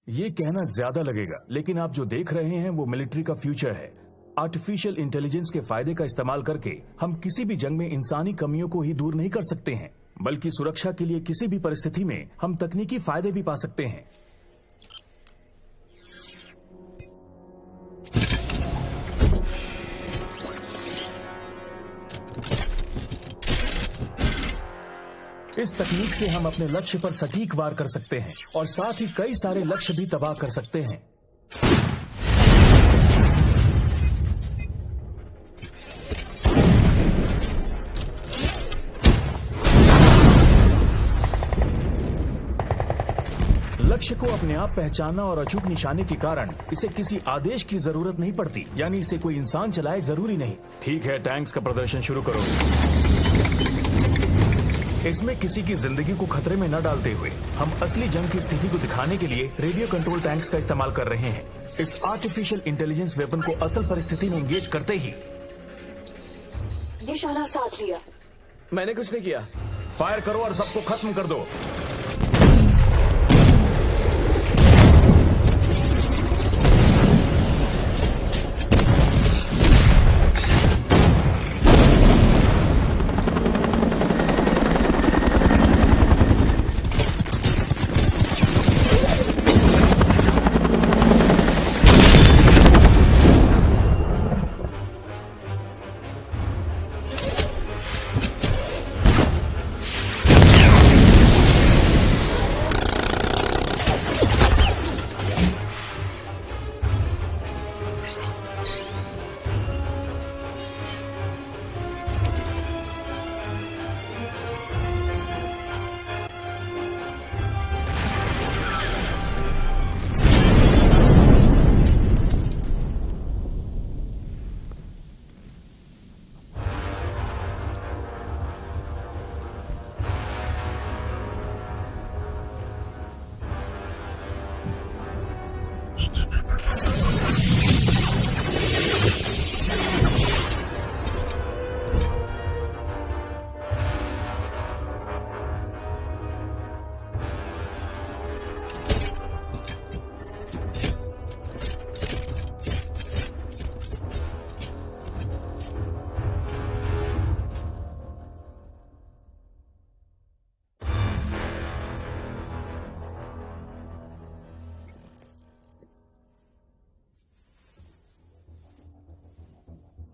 ये कहना ज्यादा लगेगा, लेकिन आप जो देख रहे हैं वो मिलिट्री का फ्यूचर है। आर्टिफिशियल इंटेलिजेंस के फायदे का इस्तेमाल करके हम किसी भी जंग में इंसानी कमियों को ही दूर नहीं कर सकते हैं, बल्कि सुरक्षा के लिए किसी भी परिस्थिति में हम तकनीकी फायदे भी पा सकते हैं। इस तकनीक से हम अपने लक्ष्य पर सटीक वार कर सकते हैं और साथ ही कई सारे लक्ष्य भी तबाह कर सकते हैं। लक्ष्य को अपने आप पहचानना और अचूक निशाने के कारण इसे किसी आदेश की जरूरत नहीं पड़ती, यानी इसे कोई इंसान चलाए जरूरी नहीं। ठीक है, टैंक्स का प्रदर्शन शुरू करो। इसमें किसी की जिंदगी को खतरे में न डालते हुए हम असली जंग की स्थिति को दिखाने के लिए रेडियो कंट्रोल टैंक्स का इस्तेमाल कर रहे हैं। इस आर्टिफिशियल इंटेलिजेंस वेपन को असल परिस्थिति में एंगेज करते ही निशाना साध लिया। मैंने कुछ नहीं किया। फायर करो और सबको खत्म कर दो।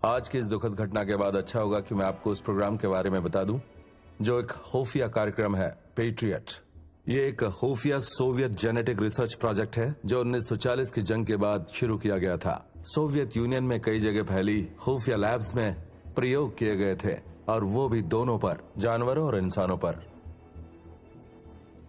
आज की इस दुखद घटना के बाद अच्छा होगा कि मैं आपको उस प्रोग्राम के बारे में बता दूं जो एक खुफिया कार्यक्रम है, पेट्रियट। ये एक खुफिया सोवियत जेनेटिक रिसर्च प्रोजेक्ट है जो 1940 की जंग के बाद शुरू किया गया था। सोवियत यूनियन में कई जगह फैली खुफिया लैब्स में प्रयोग किए गए थे, और वो भी दोनों पर, जानवरों और इंसानों पर।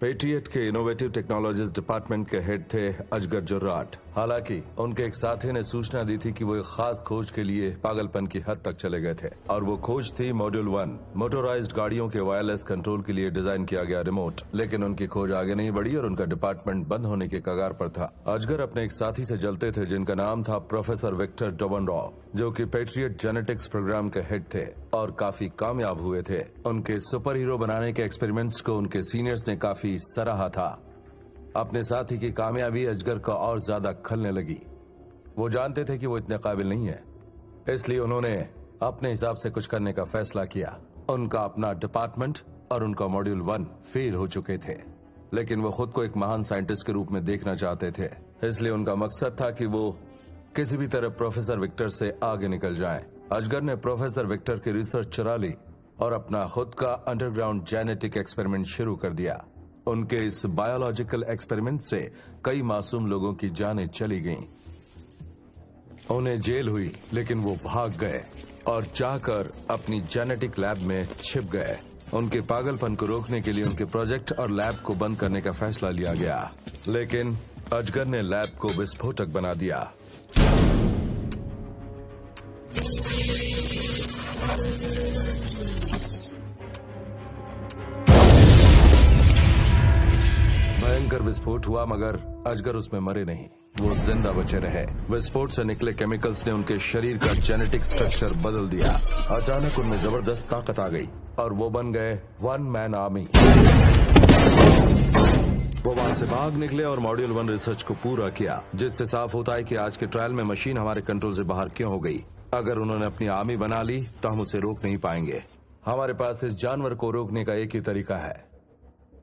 पेट्रियट के इनोवेटिव टेक्नोलॉजीज डिपार्टमेंट के हेड थे अजगर जुर्राट। हालांकि उनके एक साथी ने सूचना दी थी कि वो एक खास खोज के लिए पागलपन की हद तक चले गए थे, और वो खोज थी मॉड्यूल 1, मोटोराइज्ड गाड़ियों के वायरलेस कंट्रोल के लिए डिजाइन किया गया रिमोट। लेकिन उनकी खोज आगे नहीं बढ़ी और उनका डिपार्टमेंट बंद होने के कगार पर था। अजगर अपने एक साथी से जलते थे जिनका नाम था प्रोफेसर विक्टर डोबनरॉव, जो कि पेट्रियट जेनेटिक्स प्रोग्राम के हेड थे और काफी कामयाब हुए थे। उनके सुपर हीरो बनाने के एक्सपेरिमेंट्स को उनके सीनियर्स ने काफी सराहा था। अपने साथी की कामयाबी अजगर को और ज्यादा खलने लगी। वो जानते थे कि वो इतने काबिल नहीं है, इसलिए उन्होंने अपने हिसाब से कुछ करने का फैसला किया। उनका अपना डिपार्टमेंट और उनका मॉड्यूल 1 फेल हो चुके थे, लेकिन वो खुद को एक महान साइंटिस्ट के रूप में देखना चाहते थे। इसलिए उनका मकसद था कि वो किसी भी तरह प्रोफेसर विक्टर से आगे निकल जाएं। अजगर ने प्रोफेसर विक्टर की रिसर्च चुरा ली और अपना खुद का अंडरग्राउंड जेनेटिक एक्सपेरिमेंट शुरू कर दिया। उनके इस बायोलॉजिकल एक्सपेरिमेंट से कई मासूम लोगों की जानें चली गईं। उन्हें जेल हुई, लेकिन वो भाग गए और जाकर अपनी जेनेटिक लैब में छिप गए। उनके पागलपन को रोकने के लिए उनके प्रोजेक्ट और लैब को बंद करने का फैसला लिया गया, लेकिन अजगर ने लैब को विस्फोटक बना दिया। भयंकर विस्फोट हुआ, मगर अजगर उसमें मरे नहीं, वो जिंदा बचे रहे। विस्फोट से निकले केमिकल्स ने उनके शरीर का जेनेटिक स्ट्रक्चर बदल दिया। अचानक उनमें जबरदस्त ताकत आ गई और वो बन गए 1 मैन आर्मी। वो वहां से भाग निकले और मॉड्यूल 1 रिसर्च को पूरा किया, जिससे साफ होता है कि आज के ट्रायल में मशीन हमारे कंट्रोल से बाहर क्यों हो गई। अगर उन्होंने अपनी आर्मी बना ली तो हम उसे रोक नहीं पाएंगे। हमारे पास इस जानवर को रोकने का एक ही तरीका है,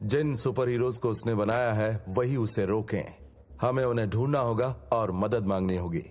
जिन सुपर हीरोज को उसने बनाया है वही उसे रोकें। हमें उन्हें ढूंढना होगा और मदद मांगनी होगी।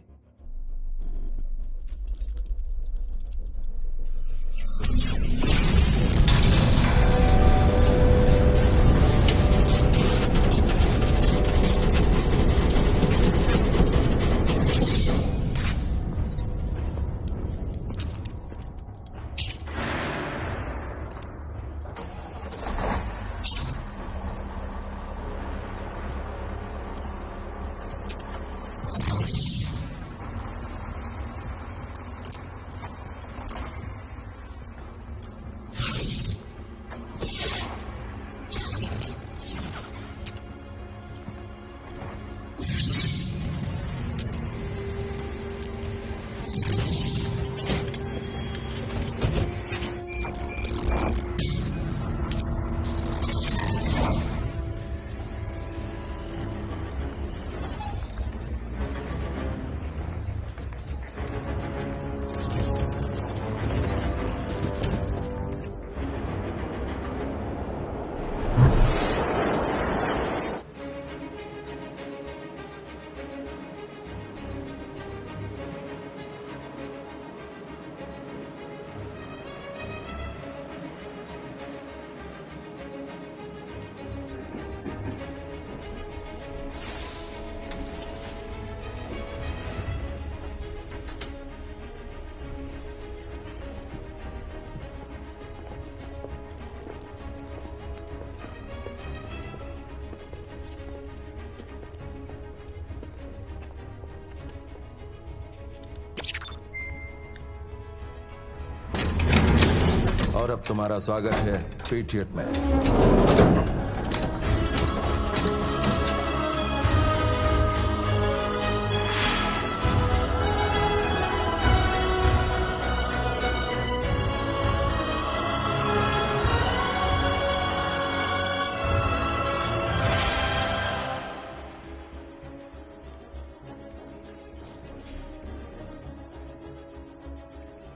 और अब तुम्हारा स्वागत है पेट्रियट में।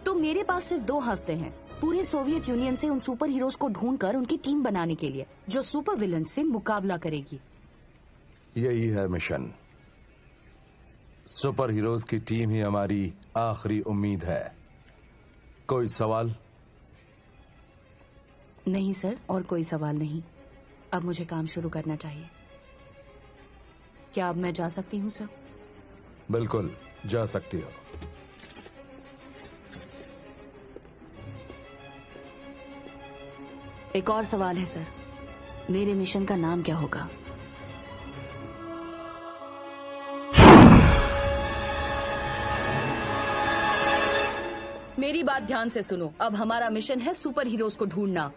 तो मेरे पास सिर्फ 2 हफ्ते हैं पूरे सोवियत यूनियन से उन सुपर हीरोज को ढूंढकर उनकी टीम बनाने के लिए, जो सुपर विलन से मुकाबला करेगी। यही है मिशन। सुपर हीरोज की टीम ही हमारी आखिरी उम्मीद है। कोई सवाल? नहीं सर, और कोई सवाल नहीं। अब मुझे काम शुरू करना चाहिए। क्या अब मैं जा सकती हूँ सर? बिल्कुल जा सकती हो। एक और सवाल है सर, मेरे मिशन का नाम क्या होगा? मेरी बात ध्यान से सुनो। अब हमारा मिशन है सुपर हीरोज को ढूंढना।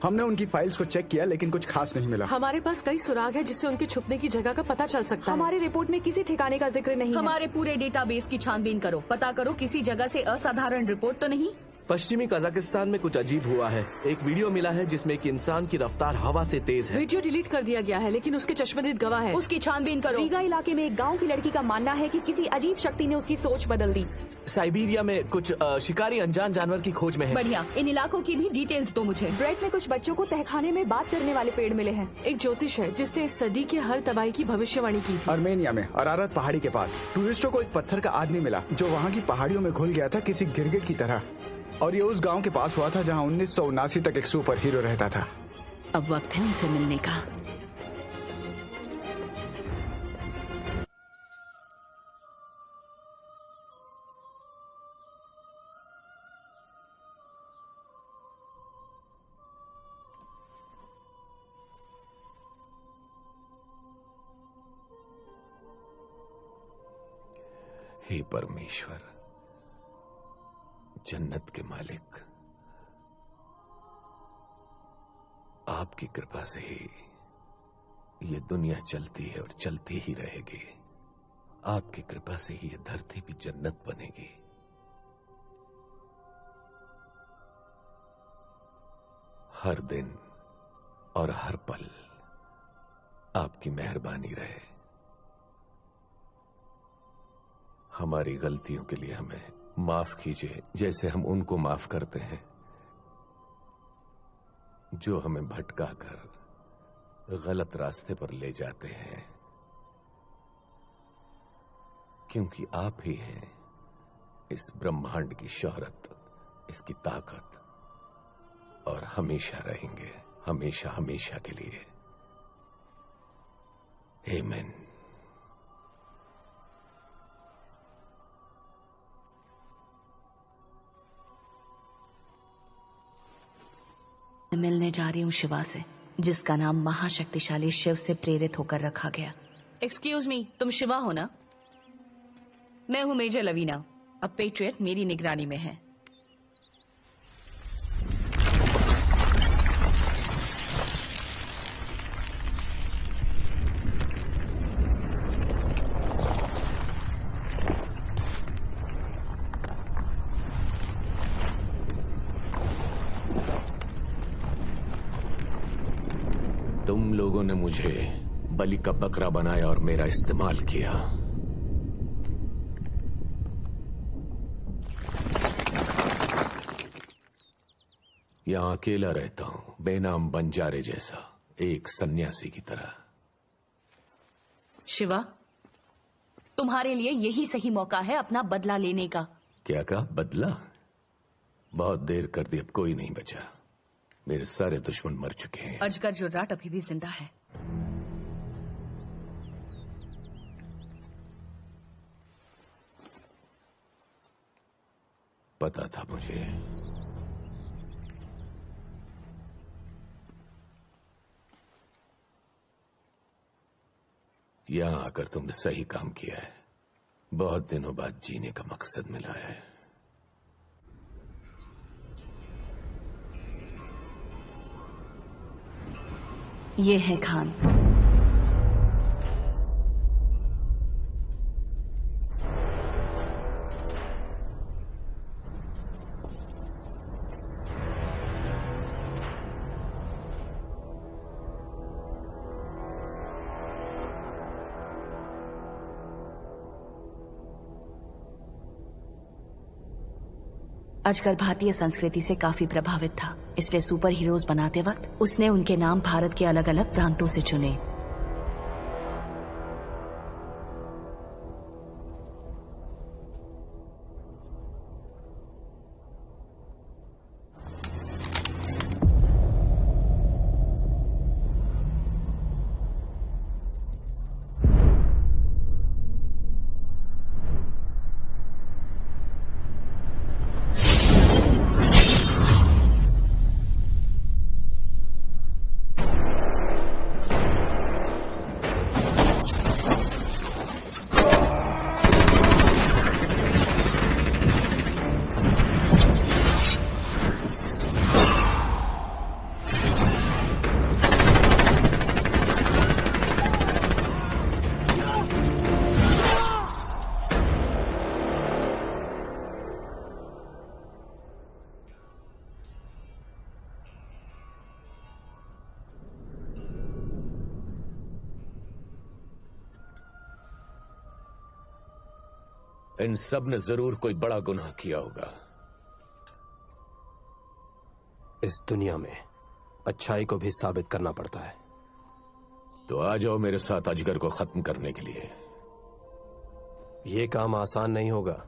हमने उनकी फाइल्स को चेक किया लेकिन कुछ खास नहीं मिला। हमारे पास कई सुराग है जिससे उनके छुपने की जगह का पता चल सकता है। हमारी रिपोर्ट में किसी ठिकाने का जिक्र नहीं है। हमारे पूरे डेटाबेस की छानबीन करो, पता करो किसी जगह से असाधारण रिपोर्ट तो नहीं। पश्चिमी कजाकिस्तान में कुछ अजीब हुआ है। एक वीडियो मिला है जिसमें एक इंसान की रफ्तार हवा से तेज है। वीडियो डिलीट कर दिया गया है लेकिन उसके चश्मदीद गवाह है। उसकी छानबीन करो। रीगा इलाके में एक गांव की लड़की का मानना है कि किसी अजीब शक्ति ने उसकी सोच बदल दी। साइबेरिया में कुछ शिकारी अनजान जानवर की खोज में है। बढ़िया, इन इलाकों की भी डिटेल्स दो मुझे। ब्रेड में कुछ बच्चों को तहखाने में बात करने वाले पेड़ मिले हैं। एक ज्योतिष है जिसने इस सदी के हर तबाही की भविष्यवाणी की थी। अर्मेनिया में अरारत पहाड़ी के पास टूरिस्टों को एक पत्थर का आदमी मिला जो वहाँ की पहाड़ियों में घुल गया था किसी गिरगिट की तरह, और ये उस गांव के पास हुआ था जहाँ 1979 तक एक सुपर हीरो रहता था। अब वक्त है उनसे मिलने का। हे परमेश्वर, जन्नत के मालिक, आपकी कृपा से ही ये दुनिया चलती है और चलती ही रहेगी। आपकी कृपा से ही ये धरती भी जन्नत बनेगी। हर दिन और हर पल आपकी मेहरबानी रहे। हमारी गलतियों के लिए हमें माफ कीजिए, जैसे हम उनको माफ करते हैं जो हमें भटका कर गलत रास्ते पर ले जाते हैं, क्योंकि आप ही हैं इस ब्रह्मांड की शोहरत, इसकी ताकत, और हमेशा रहेंगे, हमेशा हमेशा के लिए। आमीन। मिलने जा रही हूँ शिवा से, जिसका नाम महाशक्तिशाली शिव से प्रेरित होकर रखा गया। एक्सक्यूज मी, तुम शिवा हो ना? मैं हूँ मेजर लवीना। अब पेट्रियट मेरी निगरानी में है। तुम लोगों ने मुझे बलि का बकरा बनाया और मेरा इस्तेमाल किया। यहां अकेला रहता हूं, बेनाम बंजारे जैसा, एक सन्यासी की तरह। शिवा, तुम्हारे लिए यही सही मौका है अपना बदला लेने का। क्या कहा? बदला? बहुत देर कर दी, अब कोई नहीं बचा। मेरे सारे दुश्मन मर चुके हैं। अजगर जुर्राट अभी भी जिंदा है। पता था मुझे। यहां आकर तुमने सही काम किया है। बहुत दिनों बाद जीने का मकसद मिला है। ये है खान। अजगर भारतीय संस्कृति से काफी प्रभावित था, इसलिए सुपर हीरोज बनाते वक्त उसने उनके नाम भारत के अलग अलग प्रांतों से चुने। इन सब ने जरूर कोई बड़ा गुनाह किया होगा। इस दुनिया में अच्छाई को भी साबित करना पड़ता है। तो आ जाओ मेरे साथ अजगर को खत्म करने के लिए। ये काम आसान नहीं होगा।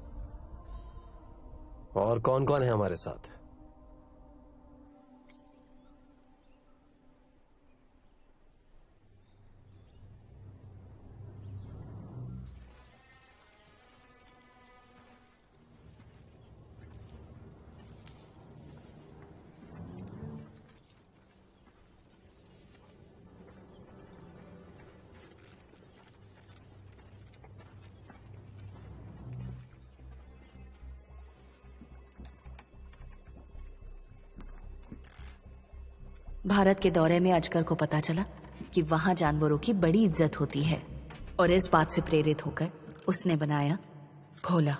और कौन कौन है हमारे साथ? भारत के दौरे में अजगर को पता चला कि वहां जानवरों की बड़ी इज्जत होती है, और इस बात से प्रेरित होकर उसने बनाया भोला।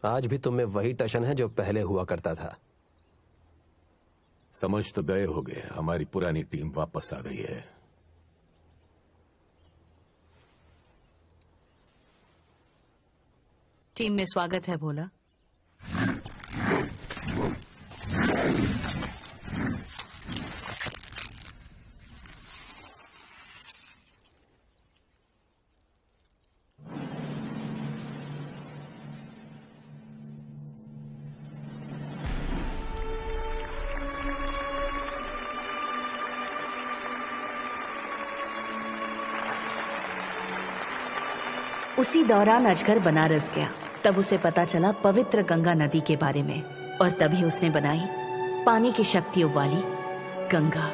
आज भी तुम में वही टशन है जो पहले हुआ करता था। समझ तो गए होगे, हमारी पुरानी टीम वापस आ गई है। टीम में स्वागत है भोला। उसी दौरान अजगर बनारस गया। तब उसे पता चला पवित्र गंगा नदी के बारे में, और तभी उसने बनाई पानी की शक्तियों वाली गंगा।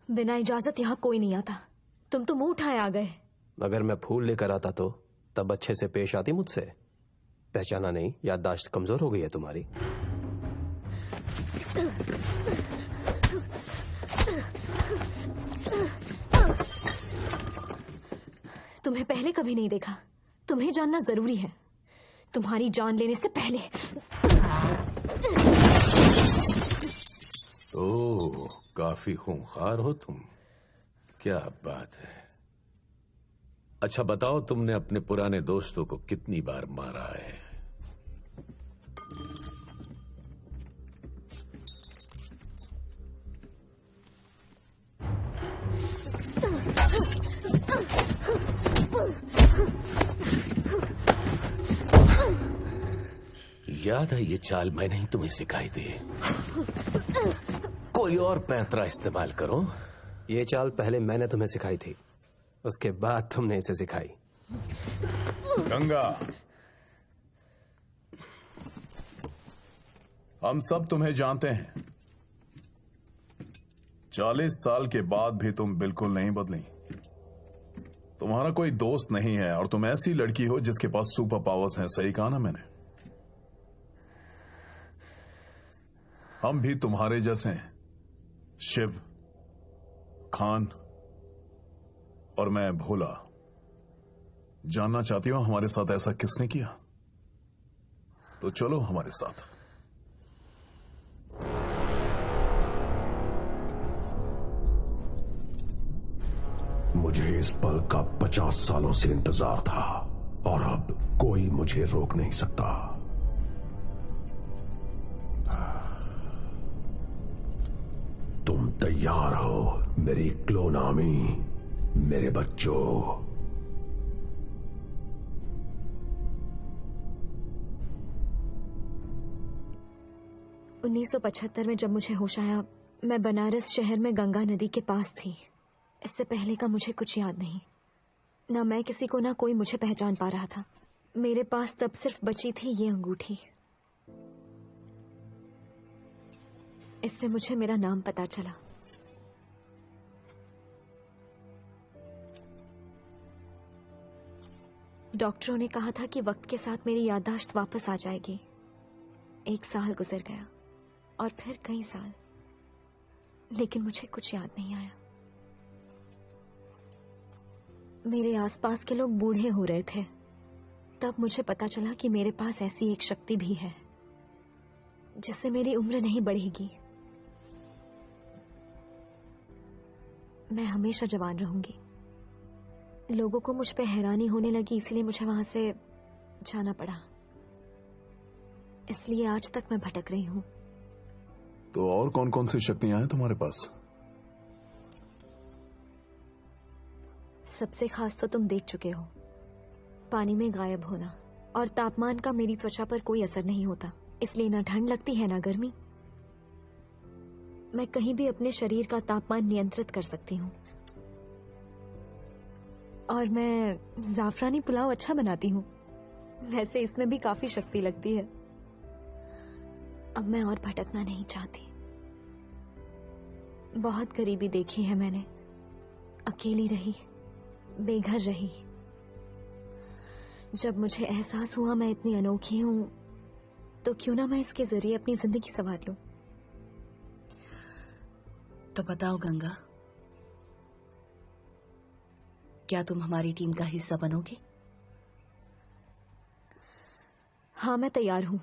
बिना इजाजत यहाँ कोई नहीं आता। तुम तो मुंह उठाए आ गए। अगर मैं फूल लेकर आता तो तब अच्छे से पेश आती मुझसे। पहचाना नहीं, याददाश्त कमजोर हो गई है तुम्हारी। तुम्हें पहले कभी नहीं देखा। तुम्हें जानना जरूरी है, तुम्हारी जान लेने से पहले। ओह, काफी खूंखार हो तुम। क्या बात है। अच्छा बताओ, तुमने अपने पुराने दोस्तों को कितनी बार मारा है? याद है ये चाल मैंने ही तुम्हें सिखाई थी। कोई और पैंतरा इस्तेमाल करो। ये चाल पहले मैंने तुम्हें सिखाई थी, उसके बाद तुमने इसे सिखाई। गंगा, हम सब तुम्हें जानते हैं। 40 साल के बाद भी तुम बिल्कुल नहीं बदली। तुम्हारा कोई दोस्त नहीं है और तुम ऐसी लड़की हो जिसके पास सुपर पावर्स हैं। सही कहा ना मैंने? हम भी तुम्हारे जैसे हैं, शिव, खान और मैं भोला। जानना चाहती हो हमारे साथ ऐसा किसने किया? तो चलो हमारे साथ। मुझे इस पल का 50 सालों से इंतजार था और अब कोई मुझे रोक नहीं सकता। तुम तैयार हो मेरी क्लोनामी, मेरे बच्चों? 1975 में जब मुझे होश आया, मैं बनारस शहर में गंगा नदी के पास थी। इससे पहले का मुझे कुछ याद नहीं। ना मैं किसी को, ना कोई मुझे पहचान पा रहा था। मेरे पास तब सिर्फ बची थी ये अंगूठी। इससे मुझे मेरा नाम पता चला। डॉक्टरों ने कहा था कि वक्त के साथ मेरी याददाश्त वापस आ जाएगी। 1 साल गुजर गया और फिर कई साल, लेकिन मुझे कुछ याद नहीं आया। मेरे आसपास के लोग बूढ़े हो रहे थे। तब मुझे पता चला कि मेरे पास ऐसी एक शक्ति भी है जिससे मेरी उम्र नहीं बढ़ेगी। मैं हमेशा जवान रहूंगी। लोगों को मुझ पे हैरानी होने लगी, इसलिए मुझे वहां से जाना पड़ा। इसलिए आज तक मैं भटक रही हूं। तो और कौन कौन सी शक्तियां हैं तुम्हारे पास? सबसे खास तो तुम देख चुके हो, पानी में गायब होना और तापमान का मेरी त्वचा पर कोई असर नहीं होता, इसलिए ना ठंड लगती है ना गर्मी। मैं कहीं भी अपने शरीर का तापमान नियंत्रित कर सकती हूँ। और मैं जाफरानी पुलाव अच्छा बनाती हूँ। वैसे इसमें भी काफी शक्ति लगती है। अब मैं और भटकना नहीं चाहती। बहुत गरीबी देखी है मैंने, अकेली रही, बेघर रही। जब मुझे एहसास हुआ मैं इतनी अनोखी हूं, तो क्यों ना मैं इसके जरिए अपनी जिंदगी संवार लूं। तो बताओ गंगा, क्या तुम हमारी टीम का हिस्सा बनोगी? हाँ, मैं तैयार हूं।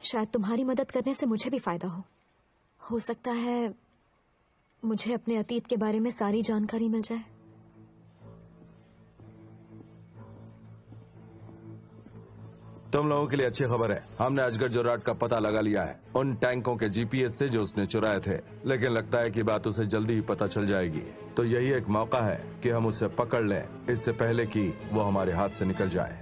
शायद तुम्हारी मदद करने से मुझे भी फायदा हो सकता है मुझे अपने अतीत के बारे में सारी जानकारी मिल जाए। तुम लोगों के लिए अच्छी खबर है, हमने अजगर जोराट का पता लगा लिया है उन टैंकों के जीपीएस से जो उसने चुराए थे। लेकिन लगता है कि बात उसे जल्दी ही पता चल जाएगी। तो यही एक मौका है कि हम उसे पकड़ लें, इससे पहले कि वो हमारे हाथ से निकल जाए।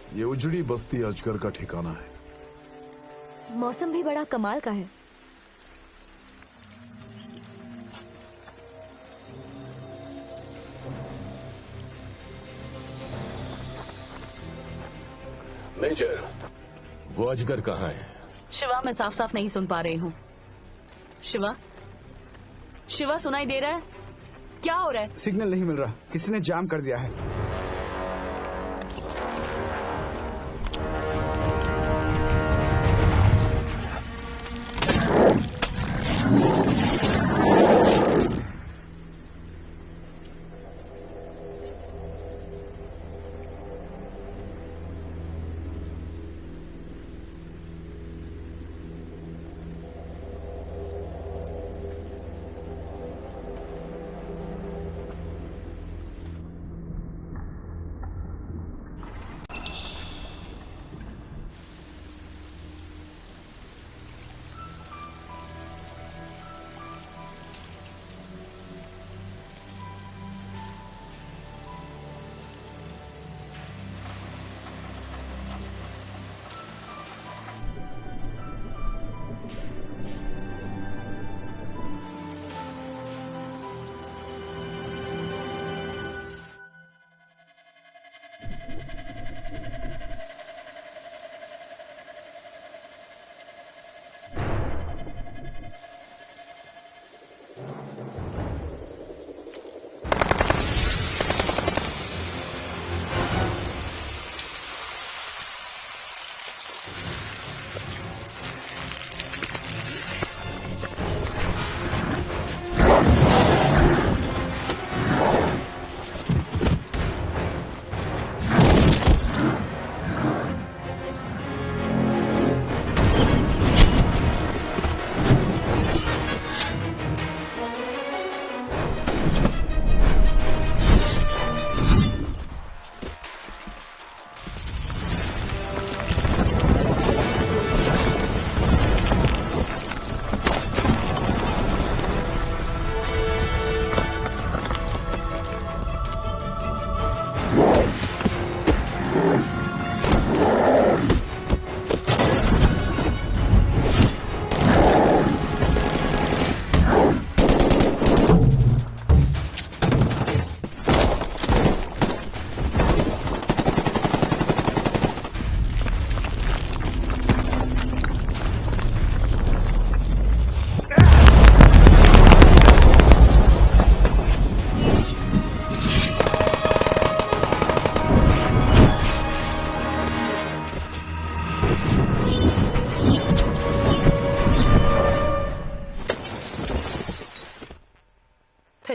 ये उजड़ी बस्ती अजगर का ठिकाना है। मौसम भी बड़ा कमाल का है। मेजर, वो अजगर कहाँ है? शिवा, मैं साफ साफ नहीं सुन पा रही हूँ। शिवा, शिवा, सुनाई दे रहा है? क्या हो रहा है? सिग्नल नहीं मिल रहा, किसी ने जाम कर दिया है।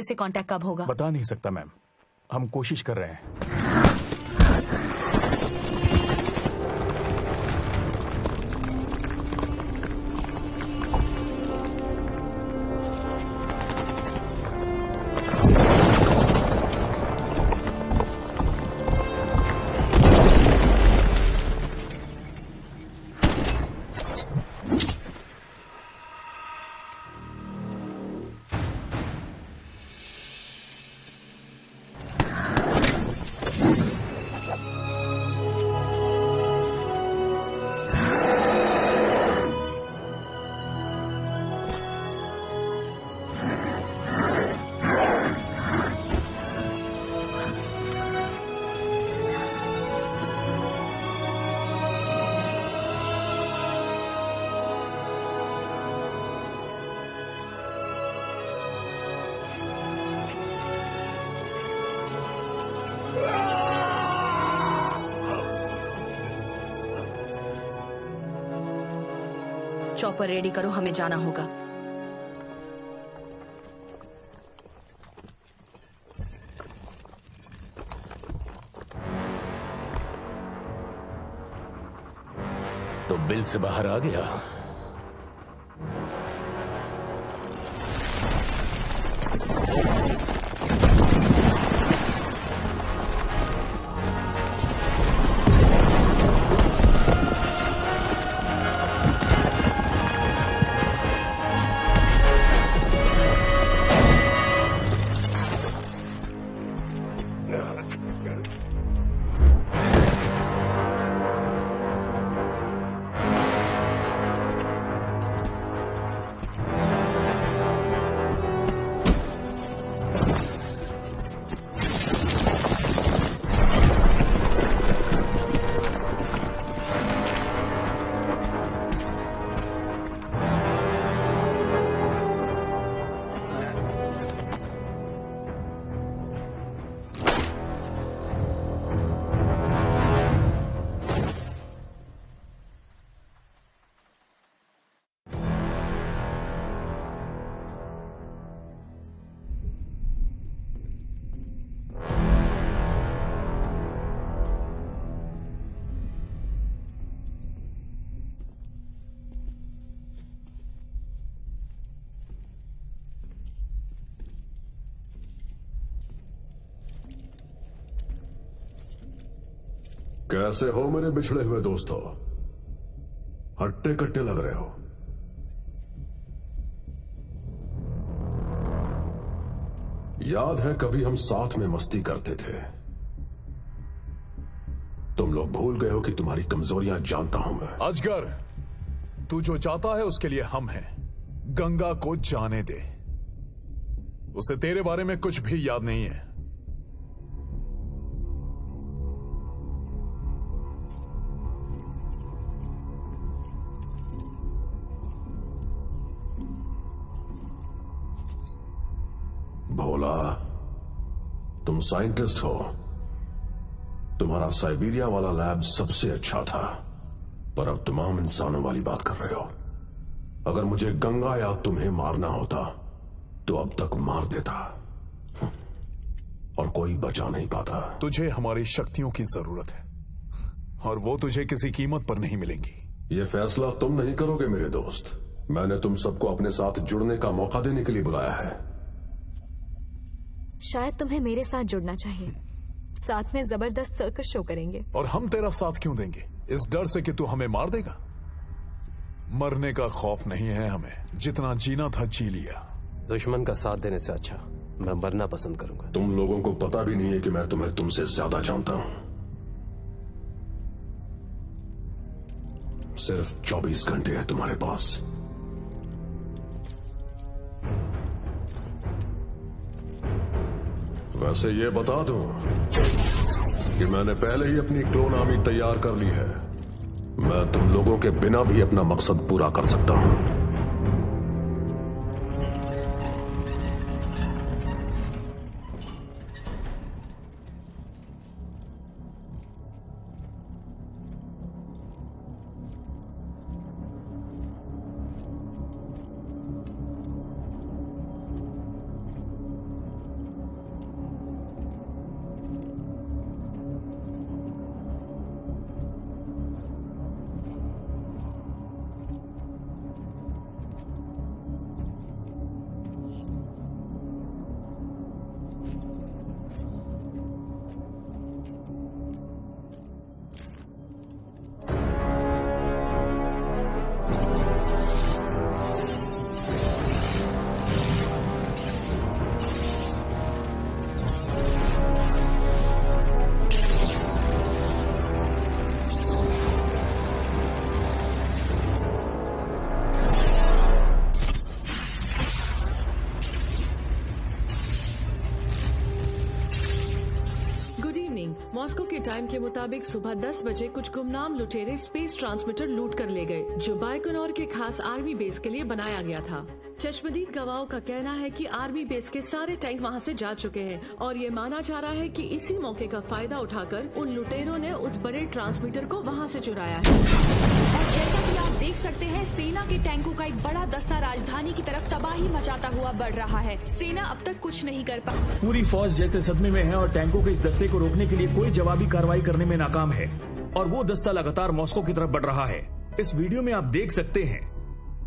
फिर से कांटेक्ट कब होगा? बता नहीं सकता मैम, हम कोशिश कर रहे हैं। चॉपर रेडी करो, हमें जाना होगा। तो बिल से बाहर आ गया। कैसे हो मेरे बिछड़े हुए दोस्तों? हट्टे कट्टे लग रहे हो। याद है कभी हम साथ में मस्ती करते थे। तुम लोग भूल गए हो कि तुम्हारी कमजोरियां जानता हूं मैं। अजगर, तू जो चाहता है उसके लिए हम हैं। गंगा को जाने दे, उसे तेरे बारे में कुछ भी याद नहीं है। भोला, तुम साइंटिस्ट हो। तुम्हारा साइबेरिया वाला लैब सबसे अच्छा था, पर अब तुम आम इंसानों वाली बात कर रहे हो। अगर मुझे गंगा या तुम्हें मारना होता तो अब तक मार देता, और कोई बचा नहीं पाता। तुझे हमारी शक्तियों की जरूरत है, और वो तुझे किसी कीमत पर नहीं मिलेंगी। ये फैसला तुम नहीं करोगे मेरे दोस्त। मैंने तुम सबको अपने साथ जुड़ने का मौका देने के लिए बुलाया है। शायद तुम्हें मेरे साथ जुड़ना चाहिए। साथ में जबरदस्त सर्कस शो करेंगे। और हम तेरा साथ क्यों देंगे? इस डर से कि तू हमें मार देगा? मरने का खौफ नहीं है हमें, जितना जीना था जी लिया। दुश्मन का साथ देने से अच्छा मैं मरना पसंद करूंगा। तुम लोगों को पता भी नहीं है कि मैं तुम्हें तुमसे ज्यादा जानता हूं। सिर्फ 24 घंटे है तुम्हारे पास। वैसे ये बता दूं कि मैंने पहले ही अपनी क्लोन आर्मी तैयार कर ली है। मैं तुम लोगों के बिना भी अपना मकसद पूरा कर सकता हूं। टाइम के मुताबिक सुबह 10 बजे कुछ गुमनाम लुटेरे स्पेस ट्रांसमीटर लूट कर ले गए, जो बाइकोनौर के खास आर्मी बेस के लिए बनाया गया था। चश्मदीद गवाहों का कहना है कि आर्मी बेस के सारे टैंक वहां से जा चुके हैं और ये माना जा रहा है कि इसी मौके का फायदा उठाकर उन लुटेरों ने उस बड़े ट्रांसमीटर को वहां से चुराया है। और जैसा कि आप देख सकते हैं, सेना के टैंकों का एक बड़ा दस्ता राजधानी की तरफ तबाही मचाता हुआ बढ़ रहा है। सेना अब तक कुछ नहीं कर पा। पूरी फौज जैसे सदमे में है और टैंकों के इस दस्ते को रोकने के लिए कोई जवाबी कार्रवाई करने में नाकाम है और वो दस्ता लगातार मॉस्को की तरफ बढ़ रहा है। इस वीडियो में आप देख सकते हैं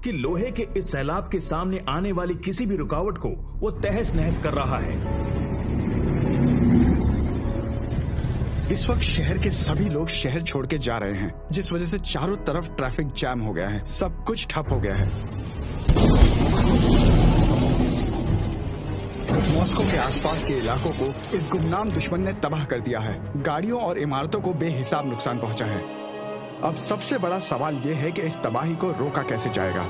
कि लोहे के इस सैलाब के सामने आने वाली किसी भी रुकावट को वो तहस नहस कर रहा है। इस वक्त शहर के सभी लोग शहर छोड़ के जा रहे हैं, जिस वजह से चारों तरफ ट्रैफिक जैम हो गया है। सब कुछ ठप हो गया है। मॉस्को के आसपास के इलाकों को इस गुमनाम दुश्मन ने तबाह कर दिया है। गाड़ियों और इमारतों को बेहिसाब नुकसान पहुंचा है। अब सबसे बड़ा सवाल ये है कि इस तबाही को रोका कैसे जाएगा।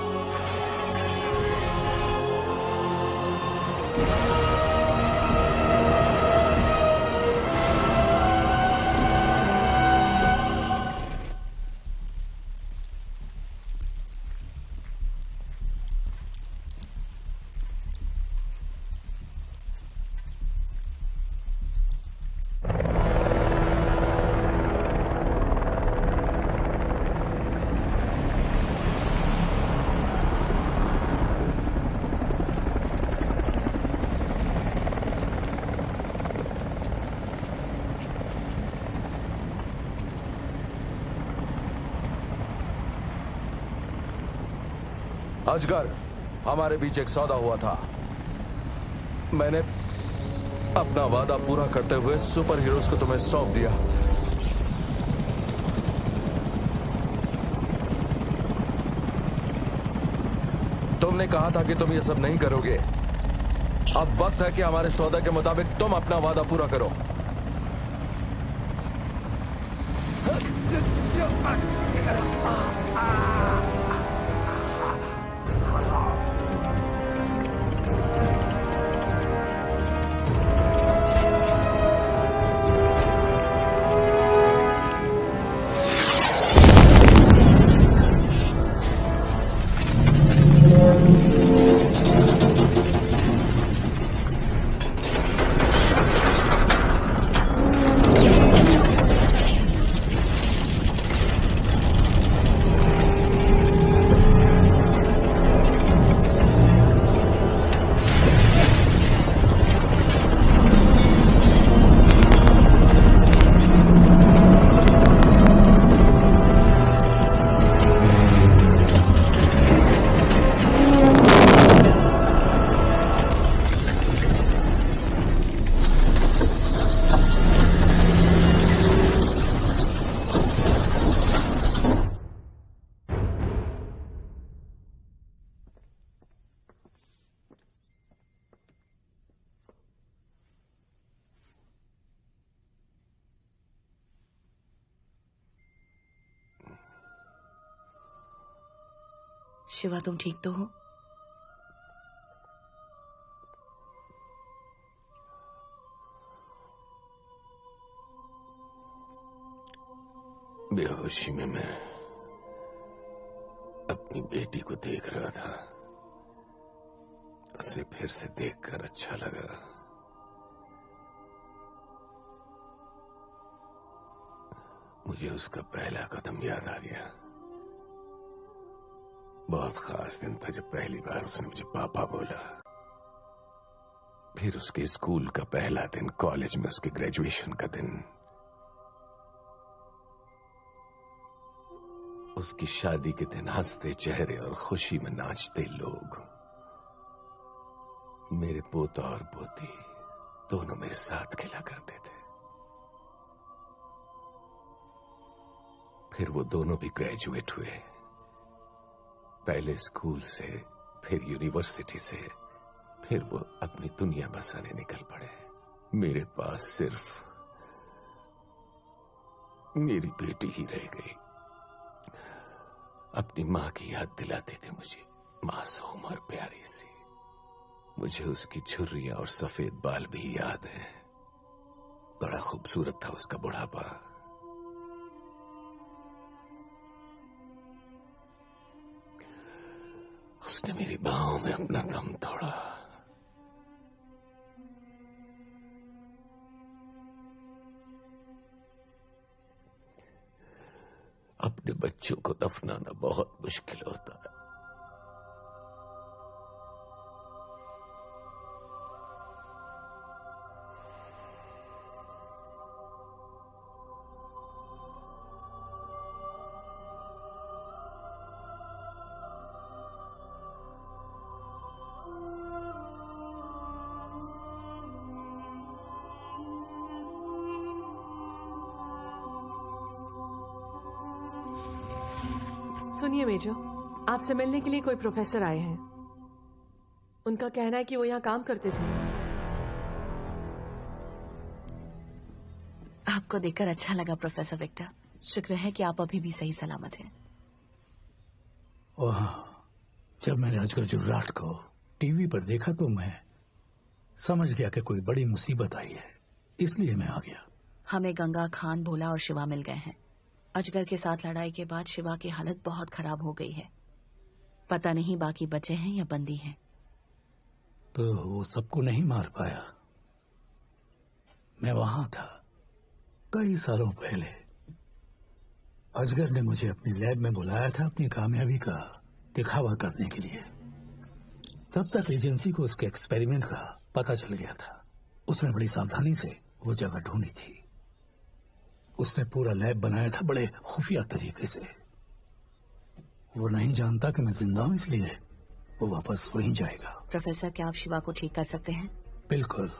अजगर, हमारे बीच एक सौदा हुआ था। मैंने अपना वादा पूरा करते हुए सुपर हीरोज को तुम्हें सौंप दिया। तुमने कहा था कि तुम ये सब नहीं करोगे। अब वक्त है कि हमारे सौदा के मुताबिक तुम अपना वादा पूरा करो। शिवा, तुम ठीक तो हो? बेहोशी में मैं अपनी बेटी को देख रहा था। उसे फिर से देखकर अच्छा लगा। मुझे उसका पहला कदम याद आ गया। बहुत खास दिन था जब पहली बार उसने मुझे पापा बोला। फिर उसके स्कूल का पहला दिन, कॉलेज में उसके ग्रेजुएशन का दिन, उसकी शादी के दिन हंसते चेहरे और खुशी में नाचते लोग। मेरे पोता और पोती दोनों मेरे साथ खेला करते थे। फिर वो दोनों भी ग्रेजुएट हुए, पहले स्कूल से, फिर यूनिवर्सिटी से। फिर वो अपनी दुनिया बसाने निकल पड़े। मेरे पास सिर्फ मेरी बेटी ही रह गई। अपनी मां की याद दिलाती थी मुझे, मासूम और प्यारी सी। मुझे उसकी छुर्रियां और सफेद बाल भी याद हैं। बड़ा खूबसूरत था उसका बुढ़ापा। उसने मेरी बाहों में अपना दम तोड़ा। अपने बच्चों को दफनाना बहुत मुश्किल होता है। सुनिए मेजर, आपसे मिलने के लिए कोई प्रोफेसर आए हैं। उनका कहना है कि वो यहाँ काम करते थे। आपको देखकर अच्छा लगा प्रोफेसर विक्टर। शुक्र है कि आप अभी भी सही सलामत हैं। जब मैंने अजगर जुर्राट को टीवी पर देखा तो मैं समझ गया कि कोई बड़ी मुसीबत आई है, इसलिए मैं आ गया। हमें गंगा, खान, भोला और शिवा मिल गए हैं। अजगर के साथ लड़ाई के बाद शिवा की हालत बहुत खराब हो गई है। पता नहीं बाकी बचे हैं या बंदी हैं। तो वो सबको नहीं मार पाया। मैं वहां था कई सालों पहले। अजगर ने मुझे अपनी लैब में बुलाया था अपनी कामयाबी का दिखावा करने के लिए। तब तक एजेंसी को उसके एक्सपेरिमेंट का पता चल गया था। उसने बड़ी सावधानी से वो जगह ढूंढी थी। उसने पूरा लैब बनाया था बड़े खुफिया तरीके से। वो नहीं जानता कि मैं जिंदा हूं, इसलिए वो वापस वहीं जाएगा। प्रोफेसर, क्या आप शिवा को ठीक कर सकते हैं? बिल्कुल,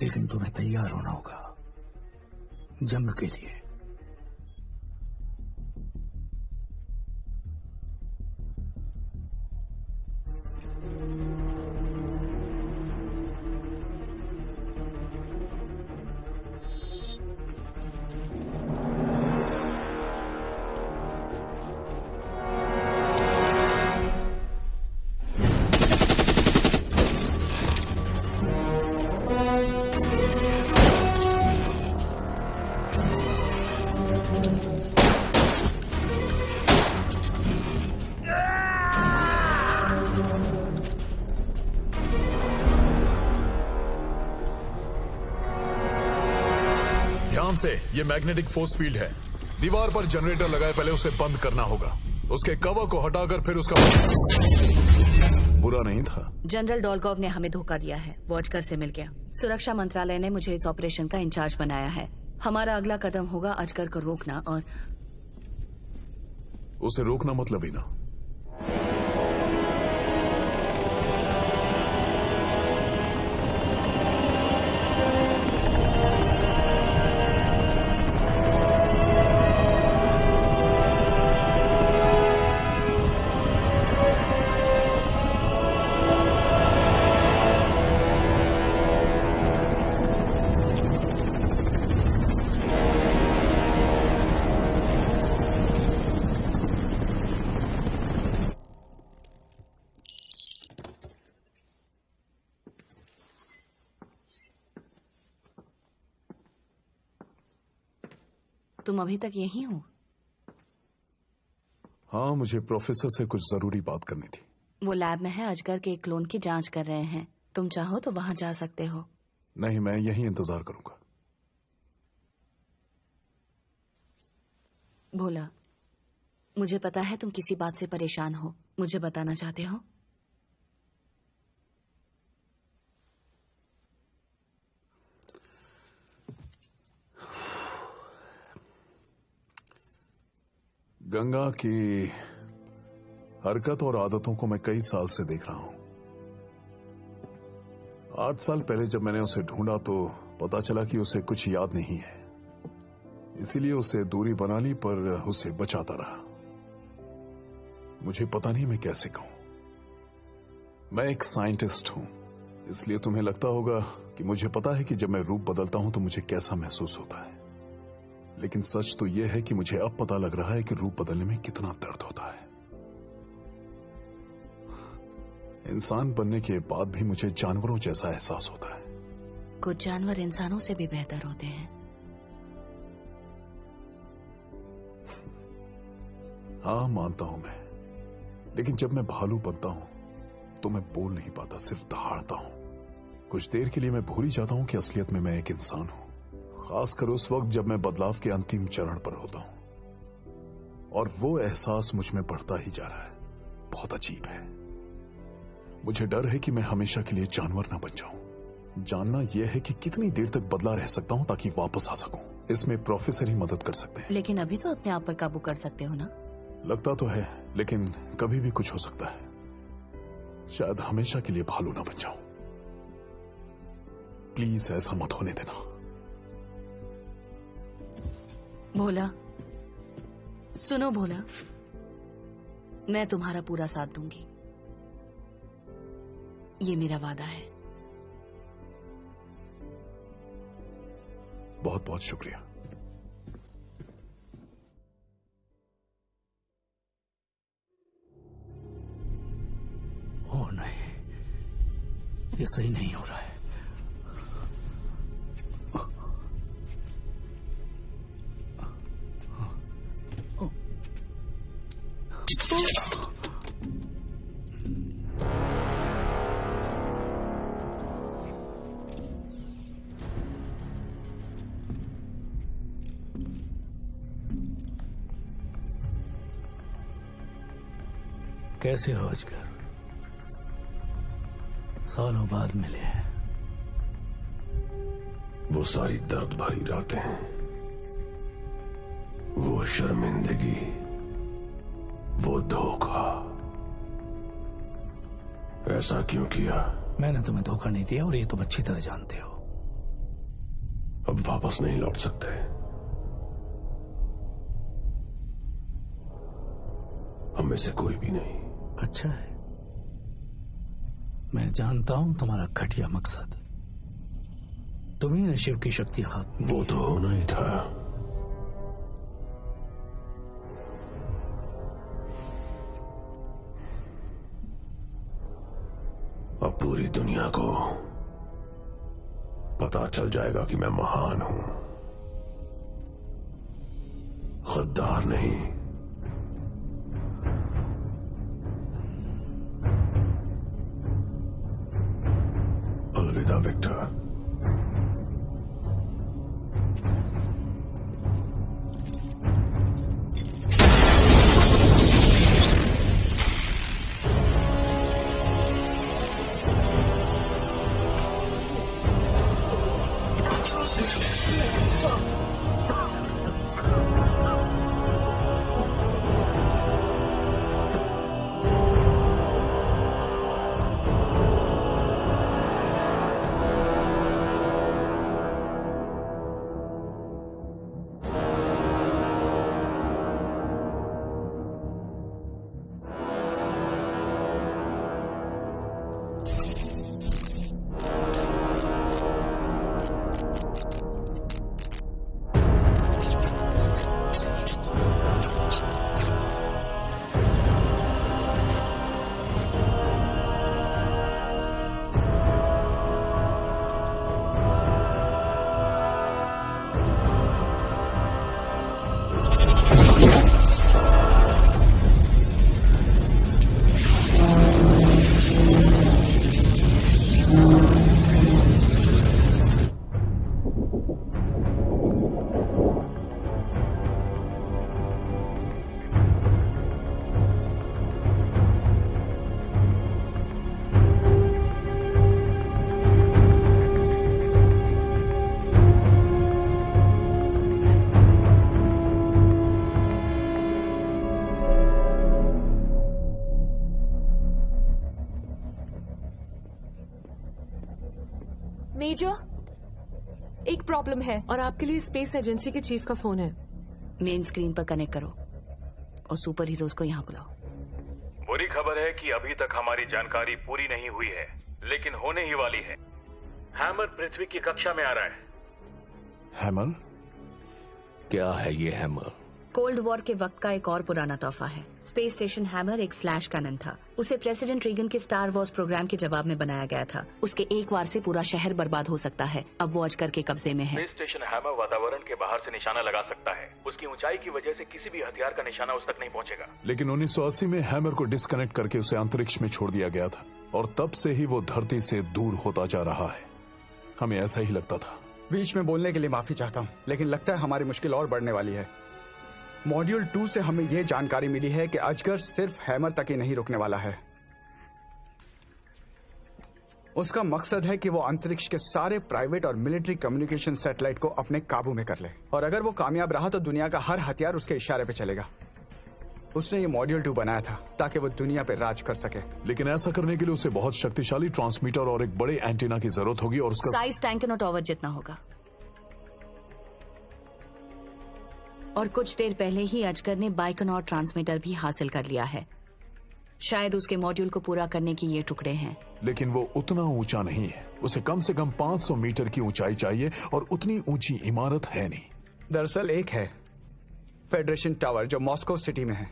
लेकिन तुम्हें तैयार होना होगा जंग के लिए। से ये मैग्नेटिक फोर्स फील्ड है। दीवार पर जनरेटर लगाए, पहले उसे बंद करना होगा। उसके कवर को हटाकर फिर उसका बुरा नहीं था। जनरल डोलगोव ने हमें धोखा दिया है। वो अजगर से मिल गया। सुरक्षा मंत्रालय ने मुझे इस ऑपरेशन का इंचार्ज बनाया है। हमारा अगला कदम होगा अजगर को रोकना और उसे रोकना मतलब ही ना। तुम अभी तक यहीं हो? हाँ, मुझे प्रोफेसर से कुछ जरूरी बात करनी थी। वो लैब में है, अजगर के एक क्लोन की जांच कर रहे हैं। तुम चाहो तो वहां जा सकते हो। नहीं, मैं यहीं इंतजार करूंगा। भोला, मुझे पता है तुम किसी बात से परेशान हो। मुझे बताना चाहते हो? गंगा की हरकत और आदतों को मैं कई साल से देख रहा हूं। 8 साल पहले जब मैंने उसे ढूंढा तो पता चला कि उसे कुछ याद नहीं है। इसीलिए उसे दूरी बना ली, पर उसे बचाता रहा। मुझे पता नहीं मैं कैसे कहूं। मैं एक साइंटिस्ट हूं, इसलिए तुम्हें लगता होगा कि मुझे पता है कि जब मैं रूप बदलता हूं तो मुझे कैसा महसूस होता है। लेकिन सच तो यह है कि मुझे अब पता लग रहा है कि रूप बदलने में कितना दर्द होता है। इंसान बनने के बाद भी मुझे जानवरों जैसा एहसास होता है। कुछ जानवर इंसानों से भी बेहतर होते हैं। हाँ मानता हूं मैं, लेकिन जब मैं भालू बनता हूं तो मैं बोल नहीं पाता, सिर्फ दहाड़ता हूं। कुछ देर के लिए मैं भूल ही जाता हूं कि असलियत में मैं एक इंसान हूं, खासकर उस वक्त जब मैं बदलाव के अंतिम चरण पर होता हूं। और वो एहसास मुझ में बढ़ता ही जा रहा है। बहुत अजीब है। मुझे डर है कि मैं हमेशा के लिए जानवर ना बन जाऊं। जानना यह है कि कितनी देर तक बदला रह सकता हूं ताकि वापस आ सकूं। इसमें प्रोफेसर ही मदद कर सकते हैं। लेकिन अभी तो अपने आप पर काबू कर सकते हो ना? लगता तो है, लेकिन कभी भी कुछ हो सकता है। शायद हमेशा के लिए भालू ना बन जाऊं। प्लीज ऐसा मत होने देना। भोला, सुनो भोला, मैं तुम्हारा पूरा साथ दूंगी, ये मेरा वादा है। बहुत बहुत शुक्रिया। ओह नहीं, ये सही नहीं हो रहा है। कैसे हो अजगर? सालों बाद मिले हैं। वो सारी दर्द भरी रातें, वो शर्मिंदगी, वो धोखा, ऐसा क्यों किया? मैंने तुम्हें धोखा नहीं दिया और ये तुम अच्छी तरह जानते हो। अब वापस नहीं लौट सकते। हम में से कोई भी नहीं। अच्छा है, मैं जानता हूं तुम्हारा घटिया मकसद। तुम्ही ने शिव की शक्ति खत्म की। वो तो होना ही था। अब पूरी दुनिया को पता चल जाएगा कि मैं महान हूं, गद्दार नहीं। अलविदा विक्टर। मेजर, एक प्रॉब्लम है। और आपके लिए स्पेस एजेंसी के चीफ का फोन है। मेन स्क्रीन पर कनेक्ट करो और सुपर हीरोज को यहाँ बुलाओ। बुरी खबर है कि अभी तक हमारी जानकारी पूरी नहीं हुई है, लेकिन होने ही वाली है। हैमर पृथ्वी की कक्षा में आ रहा है। हैमर? क्या है ये हैमर? कोल्ड वॉर के वक्त का एक और पुराना तोहफा है। स्पेस स्टेशन हैमर एक स्लैश कैनन था। उसे प्रेसिडेंट रीगन के स्टार वॉर्स प्रोग्राम के जवाब में बनाया गया था। उसके एक वार से पूरा शहर बर्बाद हो सकता है। अब वो अजगर के कब्जे में है। स्पेस स्टेशन हैमर वातावरण के बाहर से निशाना लगा सकता है। उसकी ऊंचाई की वजह से किसी भी हथियार का निशाना उस तक नहीं पहुंचेगा। लेकिन 1980 में हैमर को डिस्कनेक्ट करके उसे अंतरिक्ष में छोड़ दिया गया था और तब से ही वो धरती से दूर होता जा रहा है। हमें ऐसा ही लगता था। बीच में बोलने के लिए माफी चाहता हूँ, लेकिन लगता है हमारी मुश्किल और बढ़ने वाली है। मॉड्यूल 2 से हमें यह जानकारी मिली है कि अजगर सिर्फ हैमर तक ही नहीं रुकने वाला है। उसका मकसद है कि वो अंतरिक्ष के सारे प्राइवेट और मिलिट्री कम्युनिकेशन सैटेलाइट को अपने काबू में कर ले, और अगर वो कामयाब रहा तो दुनिया का हर हथियार उसके इशारे पे चलेगा। उसने ये मॉड्यूल 2 बनाया था ताकि वो दुनिया पे राज कर सके। लेकिन ऐसा करने के लिए उसे बहुत शक्तिशाली ट्रांसमीटर और एक बड़े एंटीना की जरूरत होगी, और उसका साइज टैंकनो टावर जितना होगा। और कुछ देर पहले ही अजगर ने बाइकनॉर ट्रांसमीटर भी हासिल कर लिया है। शायद उसके मॉड्यूल को पूरा करने की ये टुकड़े हैं। लेकिन वो उतना ऊंचा नहीं है। उसे कम से कम 500 मीटर की ऊंचाई चाहिए, और उतनी ऊंची इमारत है नहीं। दरअसल एक है, फेडरेशन टावर, जो मॉस्को सिटी में है।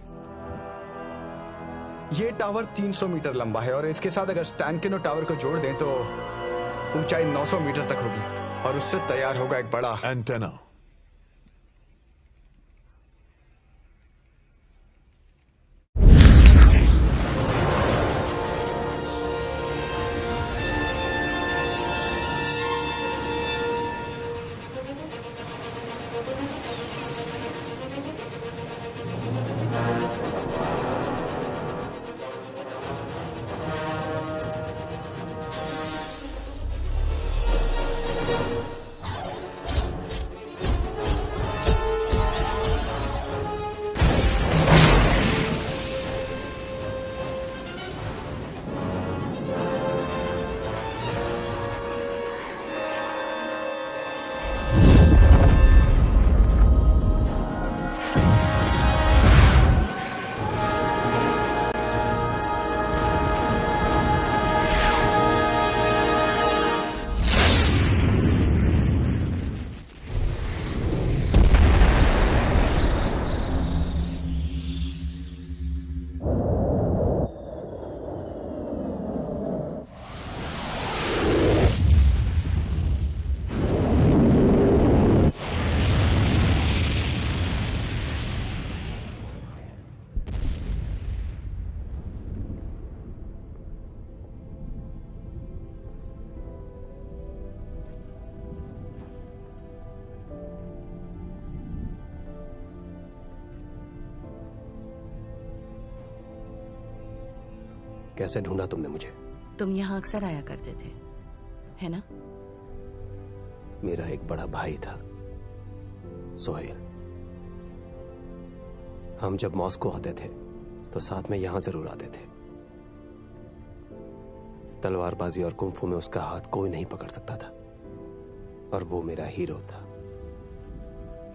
ये टावर 300 मीटर लंबा है, और इसके साथ अगर स्टैनकिनो टावर को जोड़ दें तो ऊंचाई 900 मीटर तक होगी, और उससे तैयार होगा एक बड़ा एंटेना। कैसे ढूंढा तुमने मुझे? तुम यहाँ अक्सर आया करते थे, है ना? मेरा एक बड़ा भाई था, सोहेल। हम जब मॉस्को आते थे तो साथ में यहां जरूर आते थे। तलवारबाजी और कुंफू में उसका हाथ कोई नहीं पकड़ सकता था, और वो मेरा हीरो था।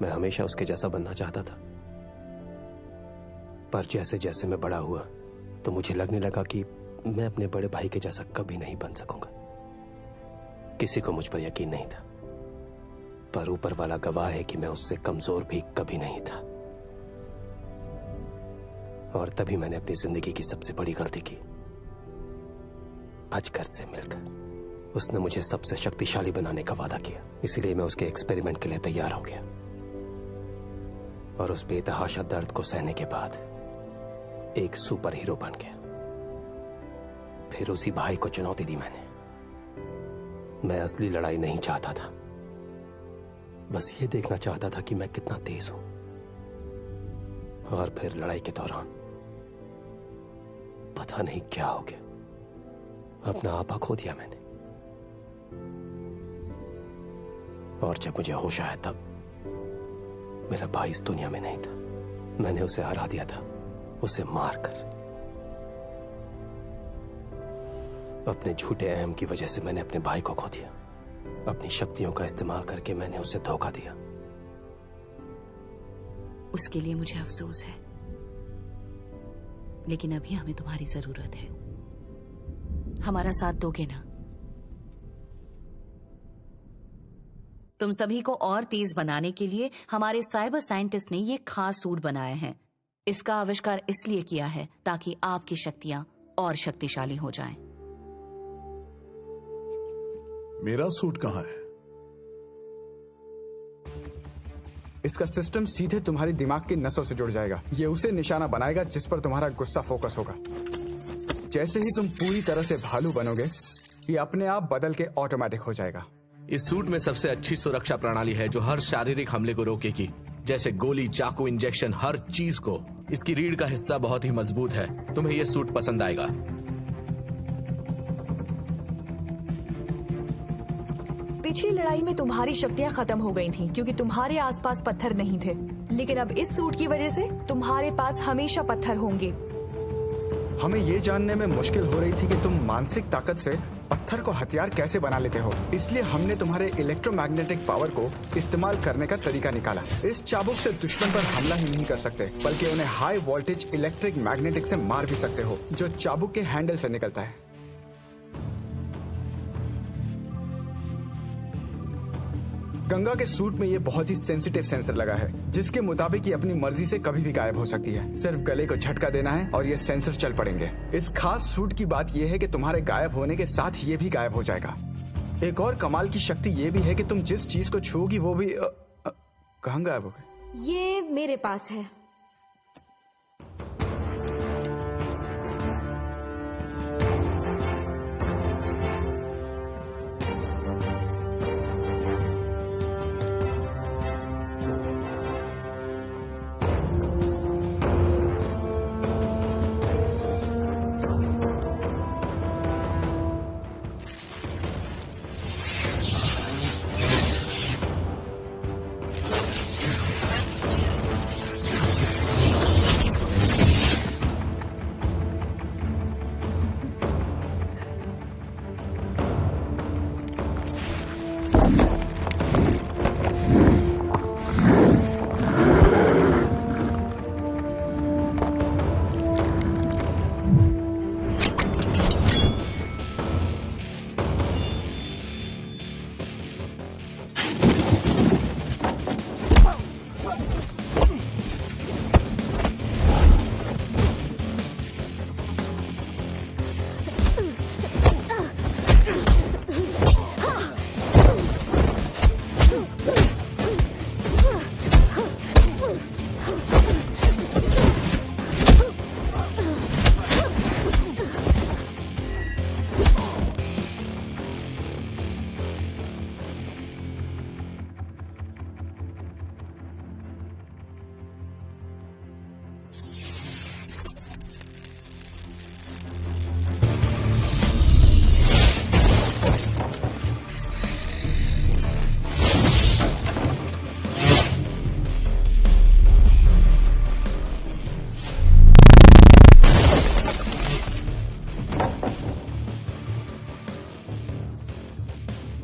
मैं हमेशा उसके जैसा बनना चाहता था, पर जैसे जैसे मैं बड़ा हुआ तो मुझे लगने लगा कि मैं अपने बड़े भाई के जैसा कभी नहीं बन सकूंगा। किसी को मुझ पर यकीन नहीं था, पर ऊपर वाला गवाह है कि मैं उससे कमजोर भी कभी नहीं था। और तभी मैंने अपनी जिंदगी की सबसे बड़ी गलती की, अजगर से मिलकर। उसने मुझे सबसे शक्तिशाली बनाने का वादा किया, इसलिए मैं उसके एक्सपेरिमेंट के लिए तैयार हो गया। और उस बेतहाशा दर्द को सहने के बाद एक सुपर हीरो बन गया। फिर उसी भाई को चुनौती दी मैंने। मैं असली लड़ाई नहीं चाहता था, बस ये देखना चाहता था कि मैं कितना तेज हूं। और फिर लड़ाई के दौरान पता नहीं क्या हो गया, अपना आपा खो दिया मैंने। और जब मुझे होश आया तब मेरा भाई इस दुनिया में नहीं था। मैंने उसे हरा दिया था, उसे मारकर। अपने झूठे अहम की वजह से मैंने अपने भाई को खो दिया। अपनी शक्तियों का इस्तेमाल करके मैंने उसे धोखा दिया। उसके लिए मुझे अफसोस है, लेकिन अभी हमें तुम्हारी जरूरत है। हमारा साथ दोगे ना? तुम सभी को और तेज बनाने के लिए हमारे साइबर साइंटिस्ट ने ये खास सूट बनाए हैं। इसका आविष्कार इसलिए किया है ताकि आपकी शक्तियां और शक्तिशाली हो जाएं। मेरा सूट कहाँ है? इसका सिस्टम सीधे तुम्हारी दिमाग की नसों से जुड़ जाएगा। ये उसे निशाना बनाएगा जिस पर तुम्हारा गुस्सा फोकस होगा। जैसे ही तुम पूरी तरह से भालू बनोगे, ये अपने आप बदल के ऑटोमेटिक हो जाएगा। इस सूट में सबसे अच्छी सुरक्षा प्रणाली है जो हर शारीरिक हमले को रोकेगी, जैसे गोली, चाकू, इंजेक्शन, हर चीज को। इसकी रीढ़ का हिस्सा बहुत ही मजबूत है। तुम्हें यह सूट पसंद आएगा। पिछली लड़ाई में तुम्हारी शक्तियां खत्म हो गई थीं क्योंकि तुम्हारे आसपास पत्थर नहीं थे, लेकिन अब इस सूट की वजह से तुम्हारे पास हमेशा पत्थर होंगे। हमें ये जानने में मुश्किल हो रही थी कि तुम मानसिक ताकत से पत्थर को हथियार कैसे बना लेते हो, इसलिए हमने तुम्हारे इलेक्ट्रोमैग्नेटिक पावर को इस्तेमाल करने का तरीका निकाला। इस चाबुक से दुश्मन पर हमला ही नहीं कर सकते, बल्कि उन्हें हाई वोल्टेज इलेक्ट्रिक मैग्नेटिक से मार भी सकते हो, जो चाबुक के हैंडल से निकलता है। गंगा के सूट में ये बहुत ही सेंसिटिव सेंसर लगा है, जिसके मुताबिक ये अपनी मर्जी से कभी भी गायब हो सकती है। सिर्फ गले को झटका देना है और ये सेंसर चल पड़ेंगे। इस खास सूट की बात यह है कि तुम्हारे गायब होने के साथ ये भी गायब हो जाएगा। एक और कमाल की शक्ति ये भी है कि तुम जिस चीज को छूओगी वो भी कहाँ गायब हो गई? ये मेरे पास है।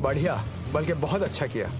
बढ़िया, बल्कि बहुत अच्छा किया।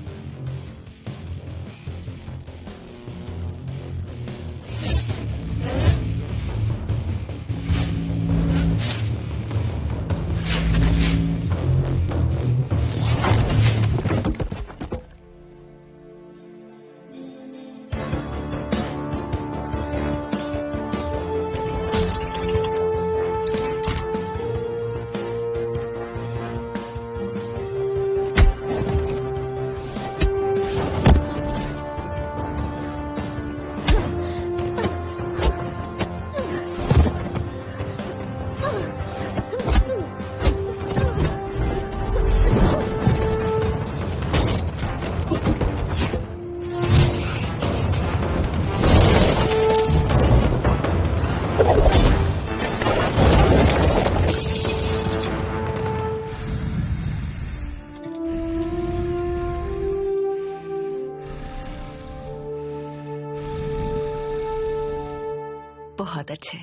बहुत अच्छे।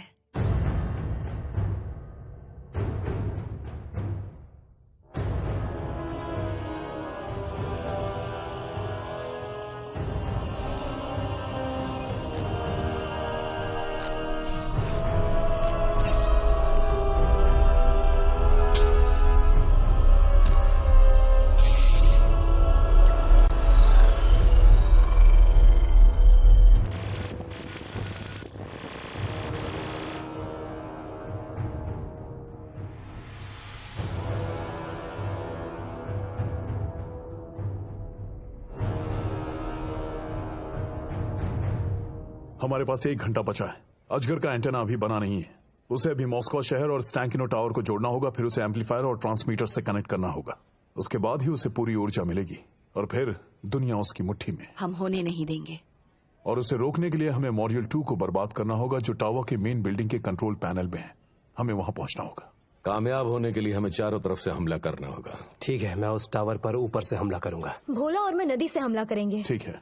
हमारे पास 1 घंटा बचा है। अजगर का एंटेना अभी बना नहीं है। उसे अभी मॉस्को शहर और स्टैंकिनो टावर को जोड़ना होगा, फिर उसे एम्पलीफायर और ट्रांसमीटर से कनेक्ट करना होगा। उसके बाद ही उसे पूरी ऊर्जा मिलेगी और फिर दुनिया उसकी मुट्ठी में। हम होने नहीं देंगे। और उसे रोकने के लिए हमें मॉड्यूल 2 को बर्बाद करना होगा, जो टावर के मेन बिल्डिंग के कंट्रोल पैनल में है। हमें वहां पहुंचना होगा। कामयाब होने के लिए हमें चारों तरफ से हमला करना होगा। ठीक है, मैं उस टावर पर ऊपर से हमला करूंगा। भोला और मैं नदी से हमला करेंगे। ठीक है।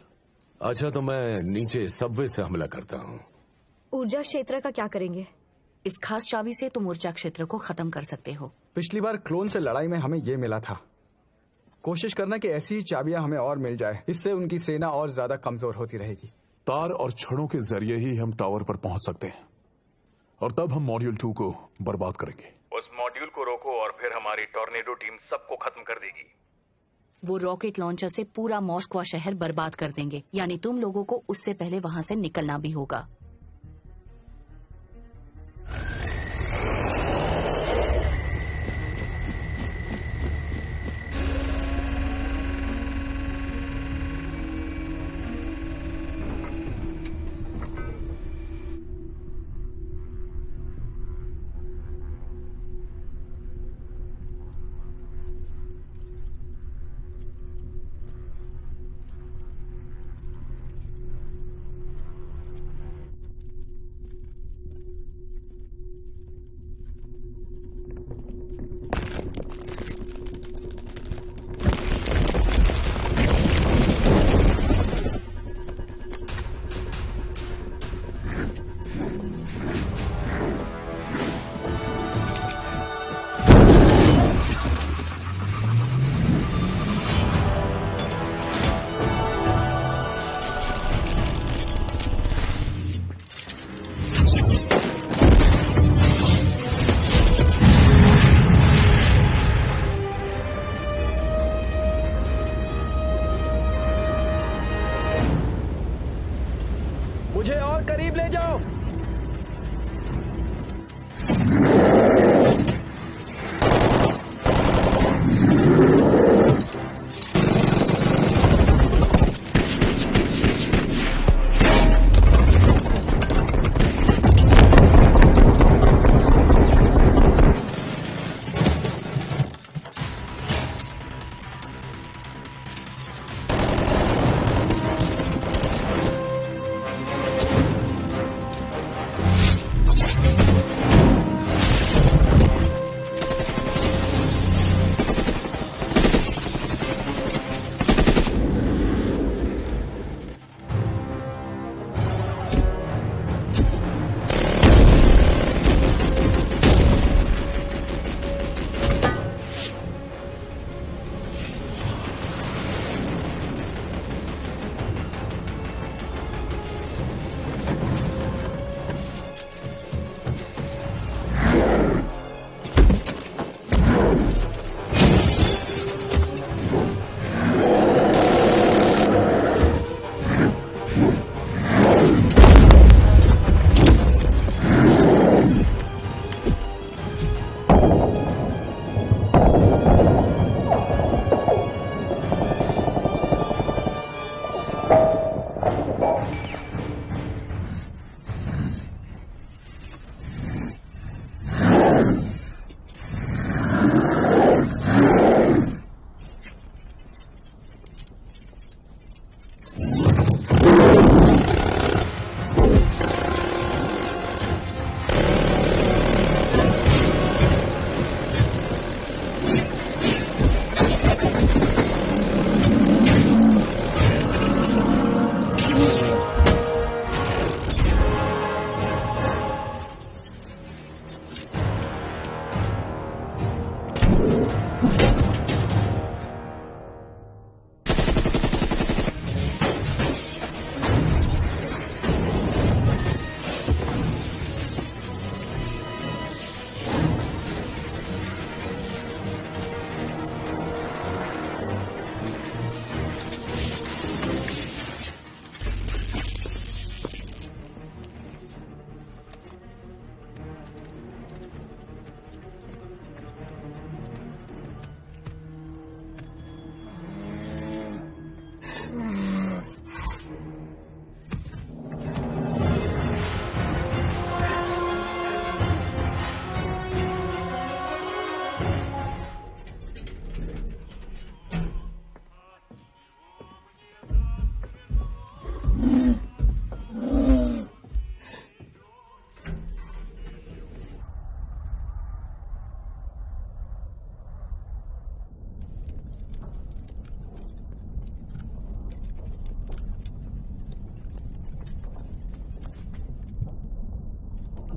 अच्छा, तो मैं नीचे सबवे से हमला करता हूँ। ऊर्जा क्षेत्र का क्या करेंगे? इस खास चाबी से तुम ऊर्जा क्षेत्र को खत्म कर सकते हो। पिछली बार क्लोन से लड़ाई में हमें ये मिला था। कोशिश करना कि ऐसी ही चाबियां हमें और मिल जाए, इससे उनकी सेना और ज्यादा कमजोर होती रहेगी। तार और छड़ों के जरिए ही हम टावर पर पहुंच सकते हैं और तब हम मॉड्यूल 2 को बर्बाद करेंगे। उस मॉड्यूल को रोको और फिर हमारी टॉर्नेडो टीम सबको खत्म कर देगी। वो रॉकेट लॉन्चर से पूरा मॉस्को शहर बर्बाद कर देंगे, यानी तुम लोगों को उससे पहले वहां से निकलना भी होगा। मुझे और करीब ले जाओ।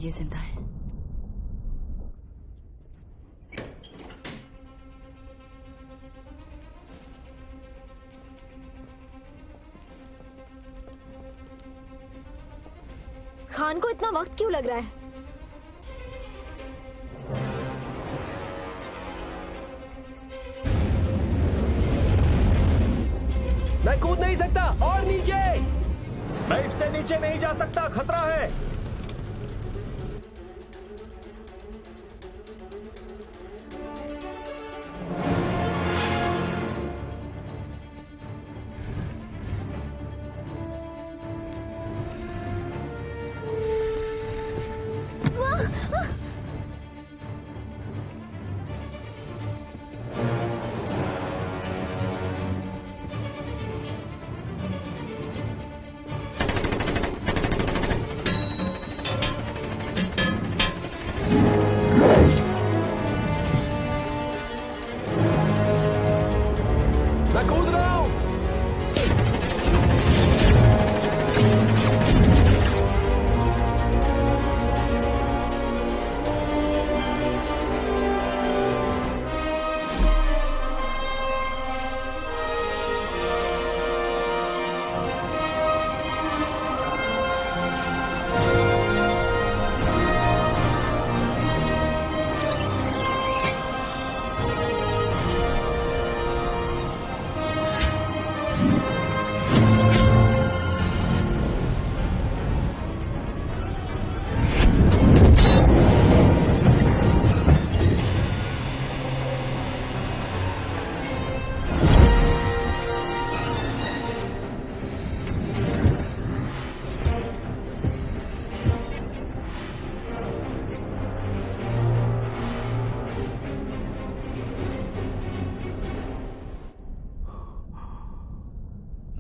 ये जिंदा है। खान को इतना वक्त क्यों लग रहा है? मैं कूद नहीं सकता। और नीचे। मैं इससे नीचे नहीं जा सकता, खतरा है। मैं कूद रहा हूं।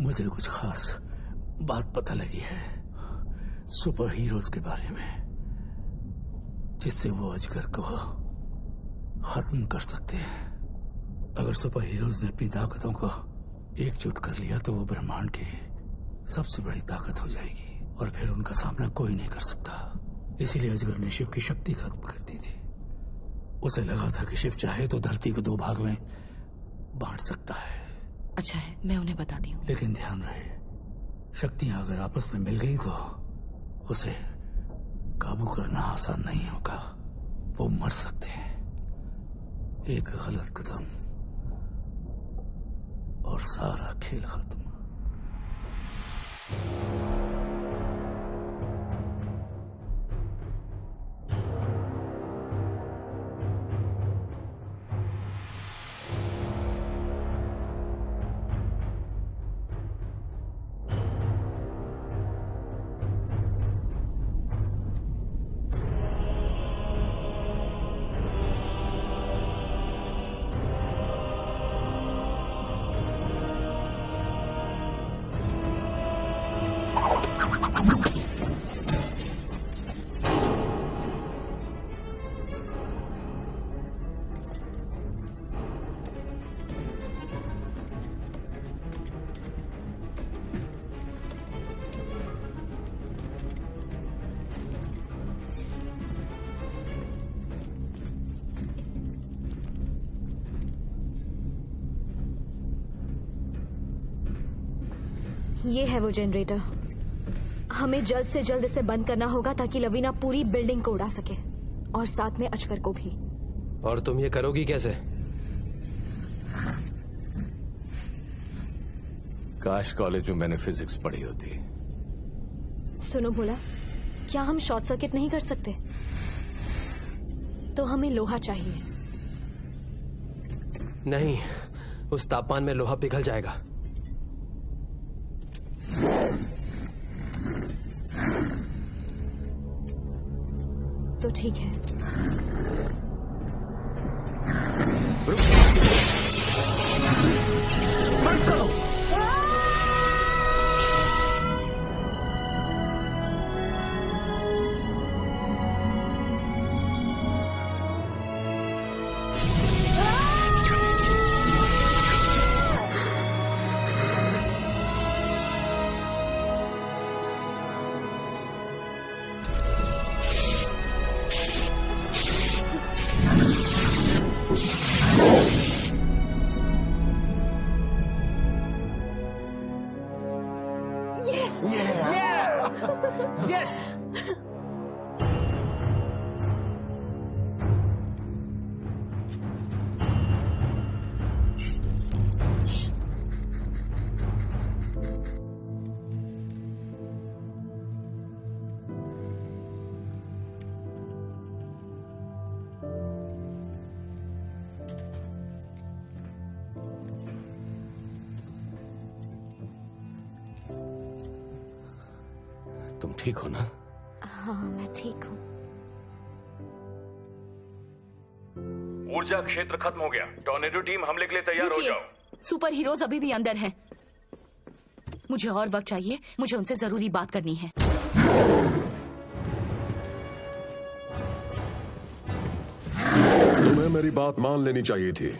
मुझे कुछ खास बात पता लगी है सुपर हीरोज के बारे में, जिससे वो अजगर को खत्म कर सकते हैं। अगर सुपर हीरोज ने अपनी ताकतों को एकजुट कर लिया तो वो ब्रह्मांड की सबसे बड़ी ताकत हो जाएगी और फिर उनका सामना कोई नहीं कर सकता। इसीलिए अजगर ने शिव की शक्ति खत्म कर दी थी। उसे लगा था कि शिव चाहे तो धरती को 2 भाग में बांट सकता है। अच्छा है, मैं उन्हें बताती हूँ। लेकिन ध्यान रहे, शक्तियां अगर आपस में मिल गई तो उसे काबू करना आसान नहीं होगा। वो मर सकते हैं। एक गलत कदम और सारा खेल खत्म। ये है वो जनरेटर। हमें जल्द से जल्द इसे बंद करना होगा ताकि लवीना पूरी बिल्डिंग को उड़ा सके और साथ में अजगर को भी। और तुम ये करोगी कैसे? काश कॉलेज में मैंने फिजिक्स पढ़ी होती। सुनो भोला, क्या हम शॉर्ट सर्किट नहीं कर सकते? तो हमें लोहा चाहिए। नहीं, उस तापमान में लोहा पिघल जाएगा। तो ठीक है। यस। तुम ठीक हो ना? हाँ मैं ठीक हूँ। ऊर्जा क्षेत्र खत्म हो गया। टॉर्नेडो टीम हमले के लिए तैयार हो रुकिए, जाओ। सुपर हीरोज अभी भी अंदर हैं। मुझे और वक्त चाहिए, मुझे उनसे जरूरी बात करनी है। तुम्हें मेरी बात मान लेनी चाहिए थी।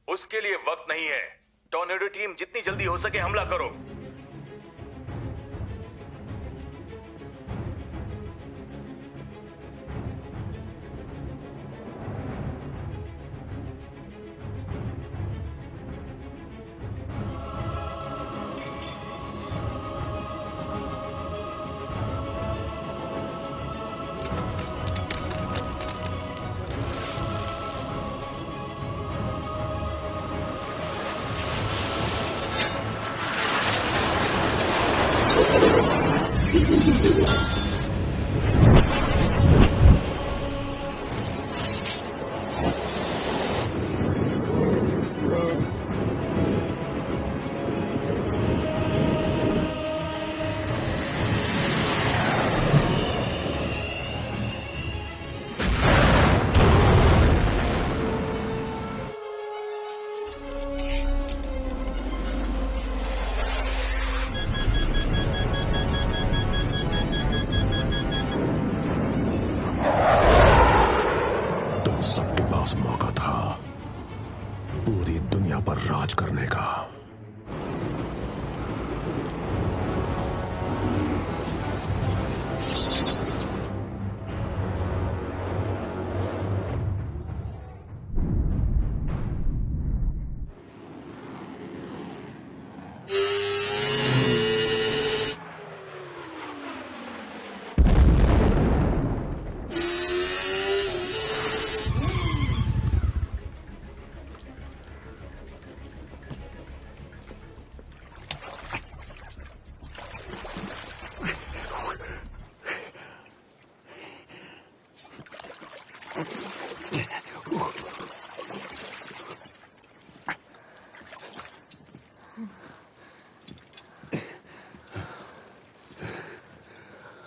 उसके लिए वक्त नहीं है। टॉर्नेडो टीम जितनी जल्दी हो सके हमला करो। मौका था पूरी दुनिया पर राज करने का।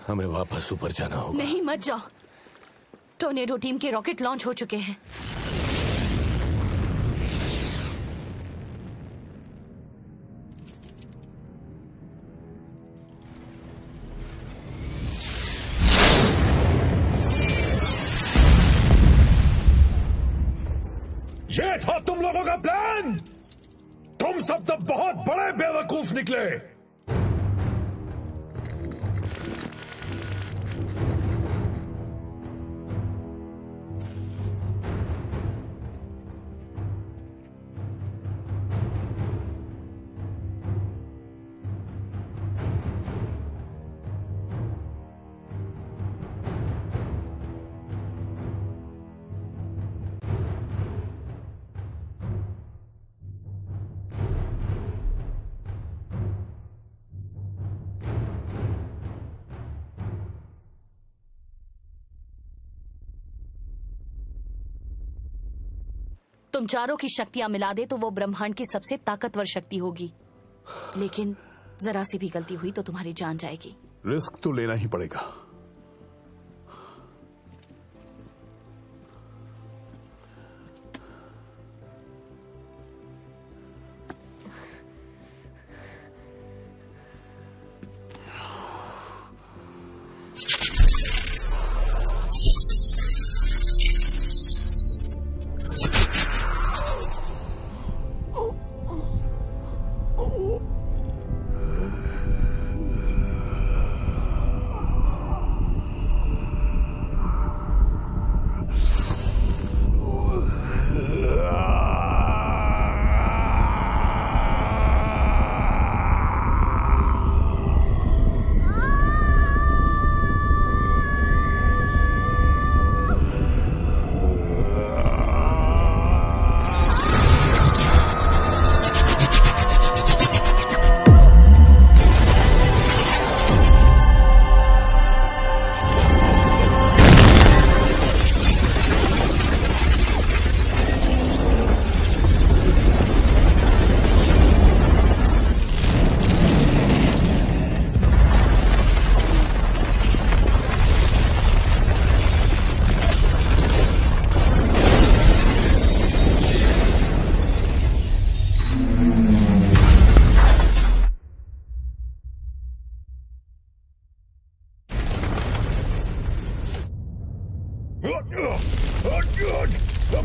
हमें वापस ऊपर जाना होगा। नहीं, मत जाओ। टॉर्नेडो टीम के रॉकेट लॉन्च हो चुके हैं। ये था तुम लोगों का प्लान। तुम सब तो बहुत बड़े बेवकूफ निकले। तुम चारों की शक्तियां मिला दे तो वो ब्रह्मांड की सबसे ताकतवर शक्ति होगी, लेकिन जरा सी भी गलती हुई तो तुम्हारी जान जाएगी। रिस्क तो लेना ही पड़ेगा।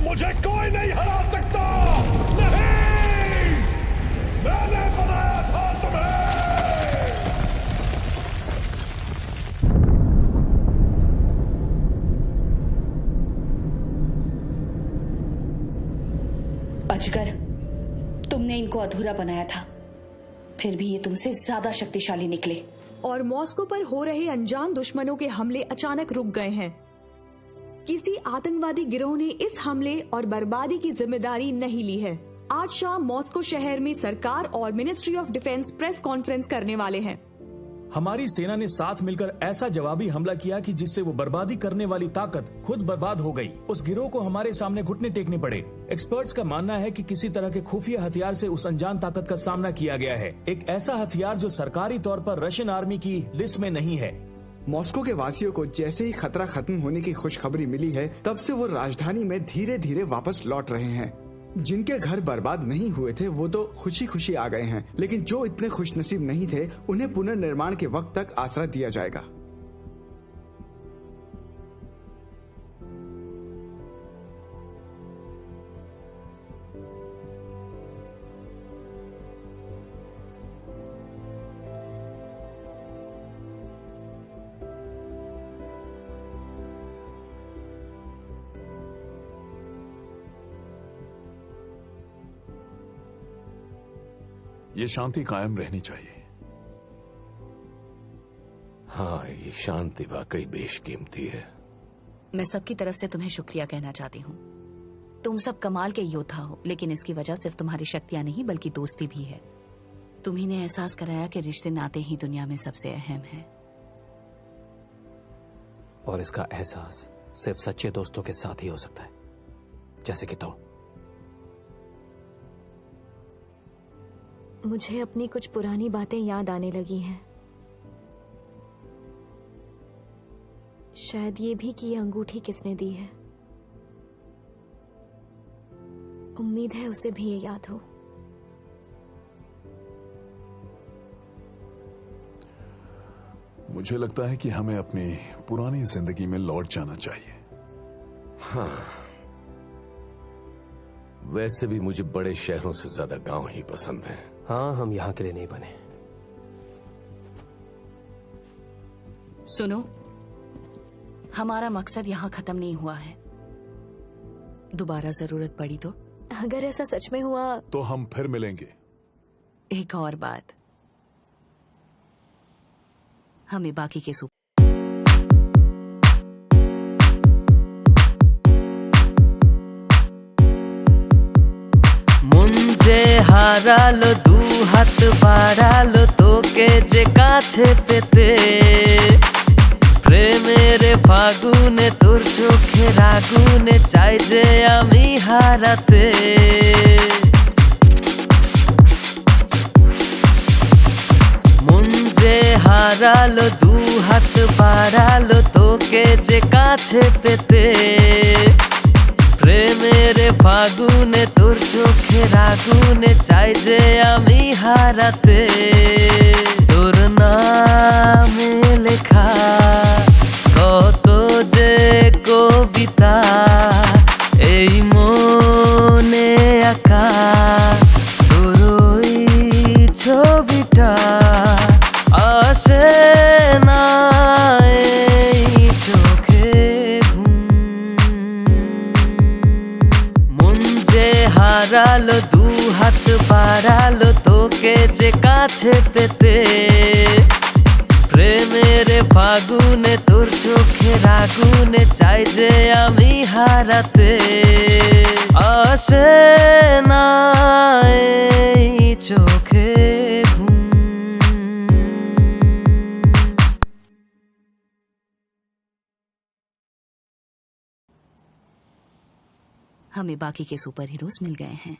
मुझे कोई नहीं हरा सकता। नहीं, मैंने बनाया था तुम्हें। अजगर, तुमने इनको अधूरा बनाया था, फिर भी ये तुमसे ज्यादा शक्तिशाली निकले। और मॉस्को पर हो रहे अनजान दुश्मनों के हमले अचानक रुक गए हैं। किसी आतंकवादी गिरोह ने इस हमले और बर्बादी की जिम्मेदारी नहीं ली है। आज शाम मॉस्को शहर में सरकार और ministry of defence press conference करने वाले हैं। हमारी सेना ने साथ मिलकर ऐसा जवाबी हमला किया कि जिससे वो बर्बादी करने वाली ताकत खुद बर्बाद हो गई। उस गिरोह को हमारे सामने घुटने टेकने पड़े। एक्सपर्ट्स का मानना है कि किसी तरह के खुफिया हथियार से उस अनजान ताकत का सामना किया गया है, एक ऐसा हथियार जो सरकारी तौर पर रशियन आर्मी की लिस्ट में नहीं है। मॉस्को के वासियों को जैसे ही खतरा खत्म होने की खुशखबरी मिली है, तब से वो राजधानी में धीरे धीरे वापस लौट रहे हैं। जिनके घर बर्बाद नहीं हुए थे वो तो खुशी खुशी आ गए हैं, लेकिन जो इतने खुशनसीब नहीं थे उन्हें पुनर्निर्माण के वक्त तक आसरा दिया जाएगा। ये शांति कायम रहनी चाहिए। हाँ, ये शांति वाकई बेशकीमती है। मैं सबकी तरफ से तुम्हें शुक्रिया कहना चाहती हूँ। तुम सब कमाल के योद्धा हो, लेकिन इसकी वजह सिर्फ तुम्हारी शक्तियां नहीं बल्कि दोस्ती भी है। तुम्ही ने एहसास कराया कि रिश्ते नाते ही दुनिया में सबसे अहम है। और इसका एहसास सिर्फ सच्चे दोस्तों के साथ ही हो सकता है, जैसे कि तुम। मुझे अपनी कुछ पुरानी बातें याद आने लगी हैं। शायद ये भी कि ये अंगूठी किसने दी है। उम्मीद है उसे भी ये याद हो। मुझे लगता है कि हमें अपनी पुरानी जिंदगी में लौट जाना चाहिए। हाँ, वैसे भी मुझे बड़े शहरों से ज्यादा गांव ही पसंद है। हाँ, हम यहाँ के लिए नहीं बने। सुनो, हमारा मकसद यहाँ खत्म नहीं हुआ है। दोबारा जरूरत पड़ी तो? अगर ऐसा सच में हुआ तो हम फिर मिलेंगे। एक और बात, हमें बाकी के सूप मुझे हारालो दू हाथ बाड़ालो তোকে যে কাছে পেতে প্রেমের ফাগুনে তোর চোখের আগুনে চাই যে আমি হারাতে মন যে হারালো দু হাত বাড়ালো তোকে যে কাছে পেতে প্রেমের ফাগুনে তোর চোখের আগুনে চাই যে আমি হারাতে তোর নামে লেখা কত যে কবিতা এই মনে আঁকা তোর ওই ছবিটা আসে না এই চোখে হারালো দু হাত বাড়ালো তোকে যে কাছে পেতে প্রেমের ফাগুনে তোর চোখের আগুনে চাই যে আমি হারাতে আসে না এই চোখে हमें बाकी के सुपर हीरोज मिल गए हैं।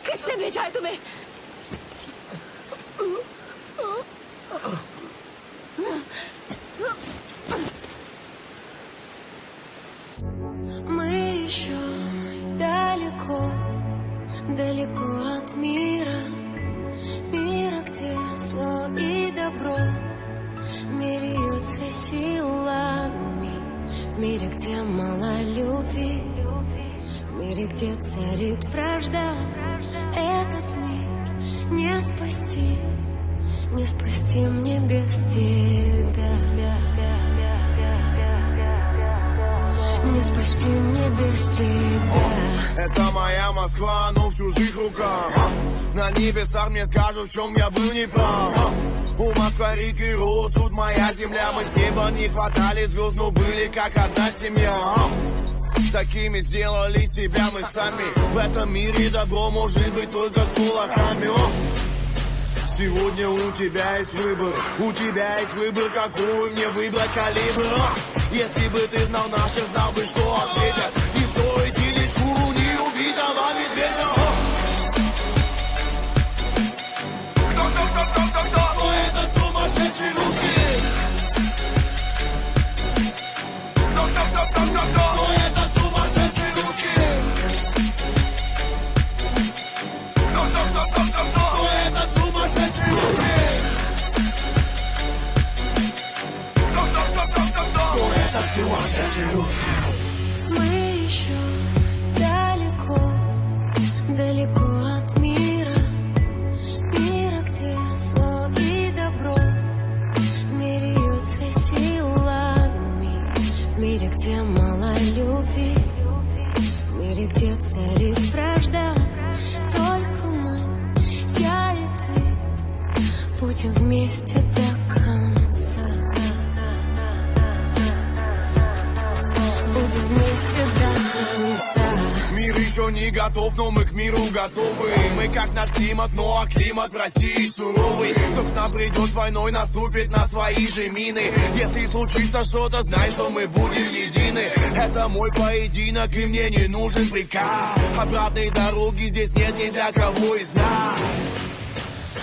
किसने भेजा है तुम्हें? Мы еще далеко, далеко от мира, мира, где зло и добро меряются силами, в мире, где мало любви, в мире, где царит вражда. Этот мир не спасти, не спасти мне без тебя. Не спасти мне без тебя. Это моя Москва, но в чужих руках. На небесах мне скажут, в чем я был неправ. У Москвы реки рост, тут моя земля. Мы с неба не хватали звезд, но были как одна семья. Такими сделали себя мы сами. В этом мире добро может быть только с кулаками. Сегодня у тебя есть выбор, у тебя есть выбор, какую мне выбрать калибр. Если бы ты знал наших, знал бы, что ответят. Не стоит делить куру неубитого медведя. Кто? случилось. Мы еще далеко, далеко от мира, мира, где зло и добро меряются силами, в мире, где мало любви, в мире, где царит вражда. Только мы, я и ты, будем вместе до конца. Будем вместе до конца. Мир еще не готов, но мы к миру готовы. Мы как наш климат, но а климат в России суровый. Кто к нам придет с войной, наступит на свои же мины. Если случится что-то, знай, что мы будем едины. Это мой поединок, и мне не нужен приказ. Обратной дороги здесь нет ни для кого из нас.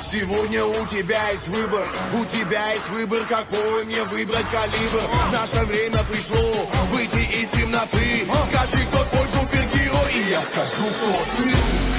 Сегодня у тебя есть выбор, у тебя есть выбор, какой мне выбрать калибр. Наше время пришло выйти из темноты. Скажи, кто твой супергерой, и я скажу, кто ты.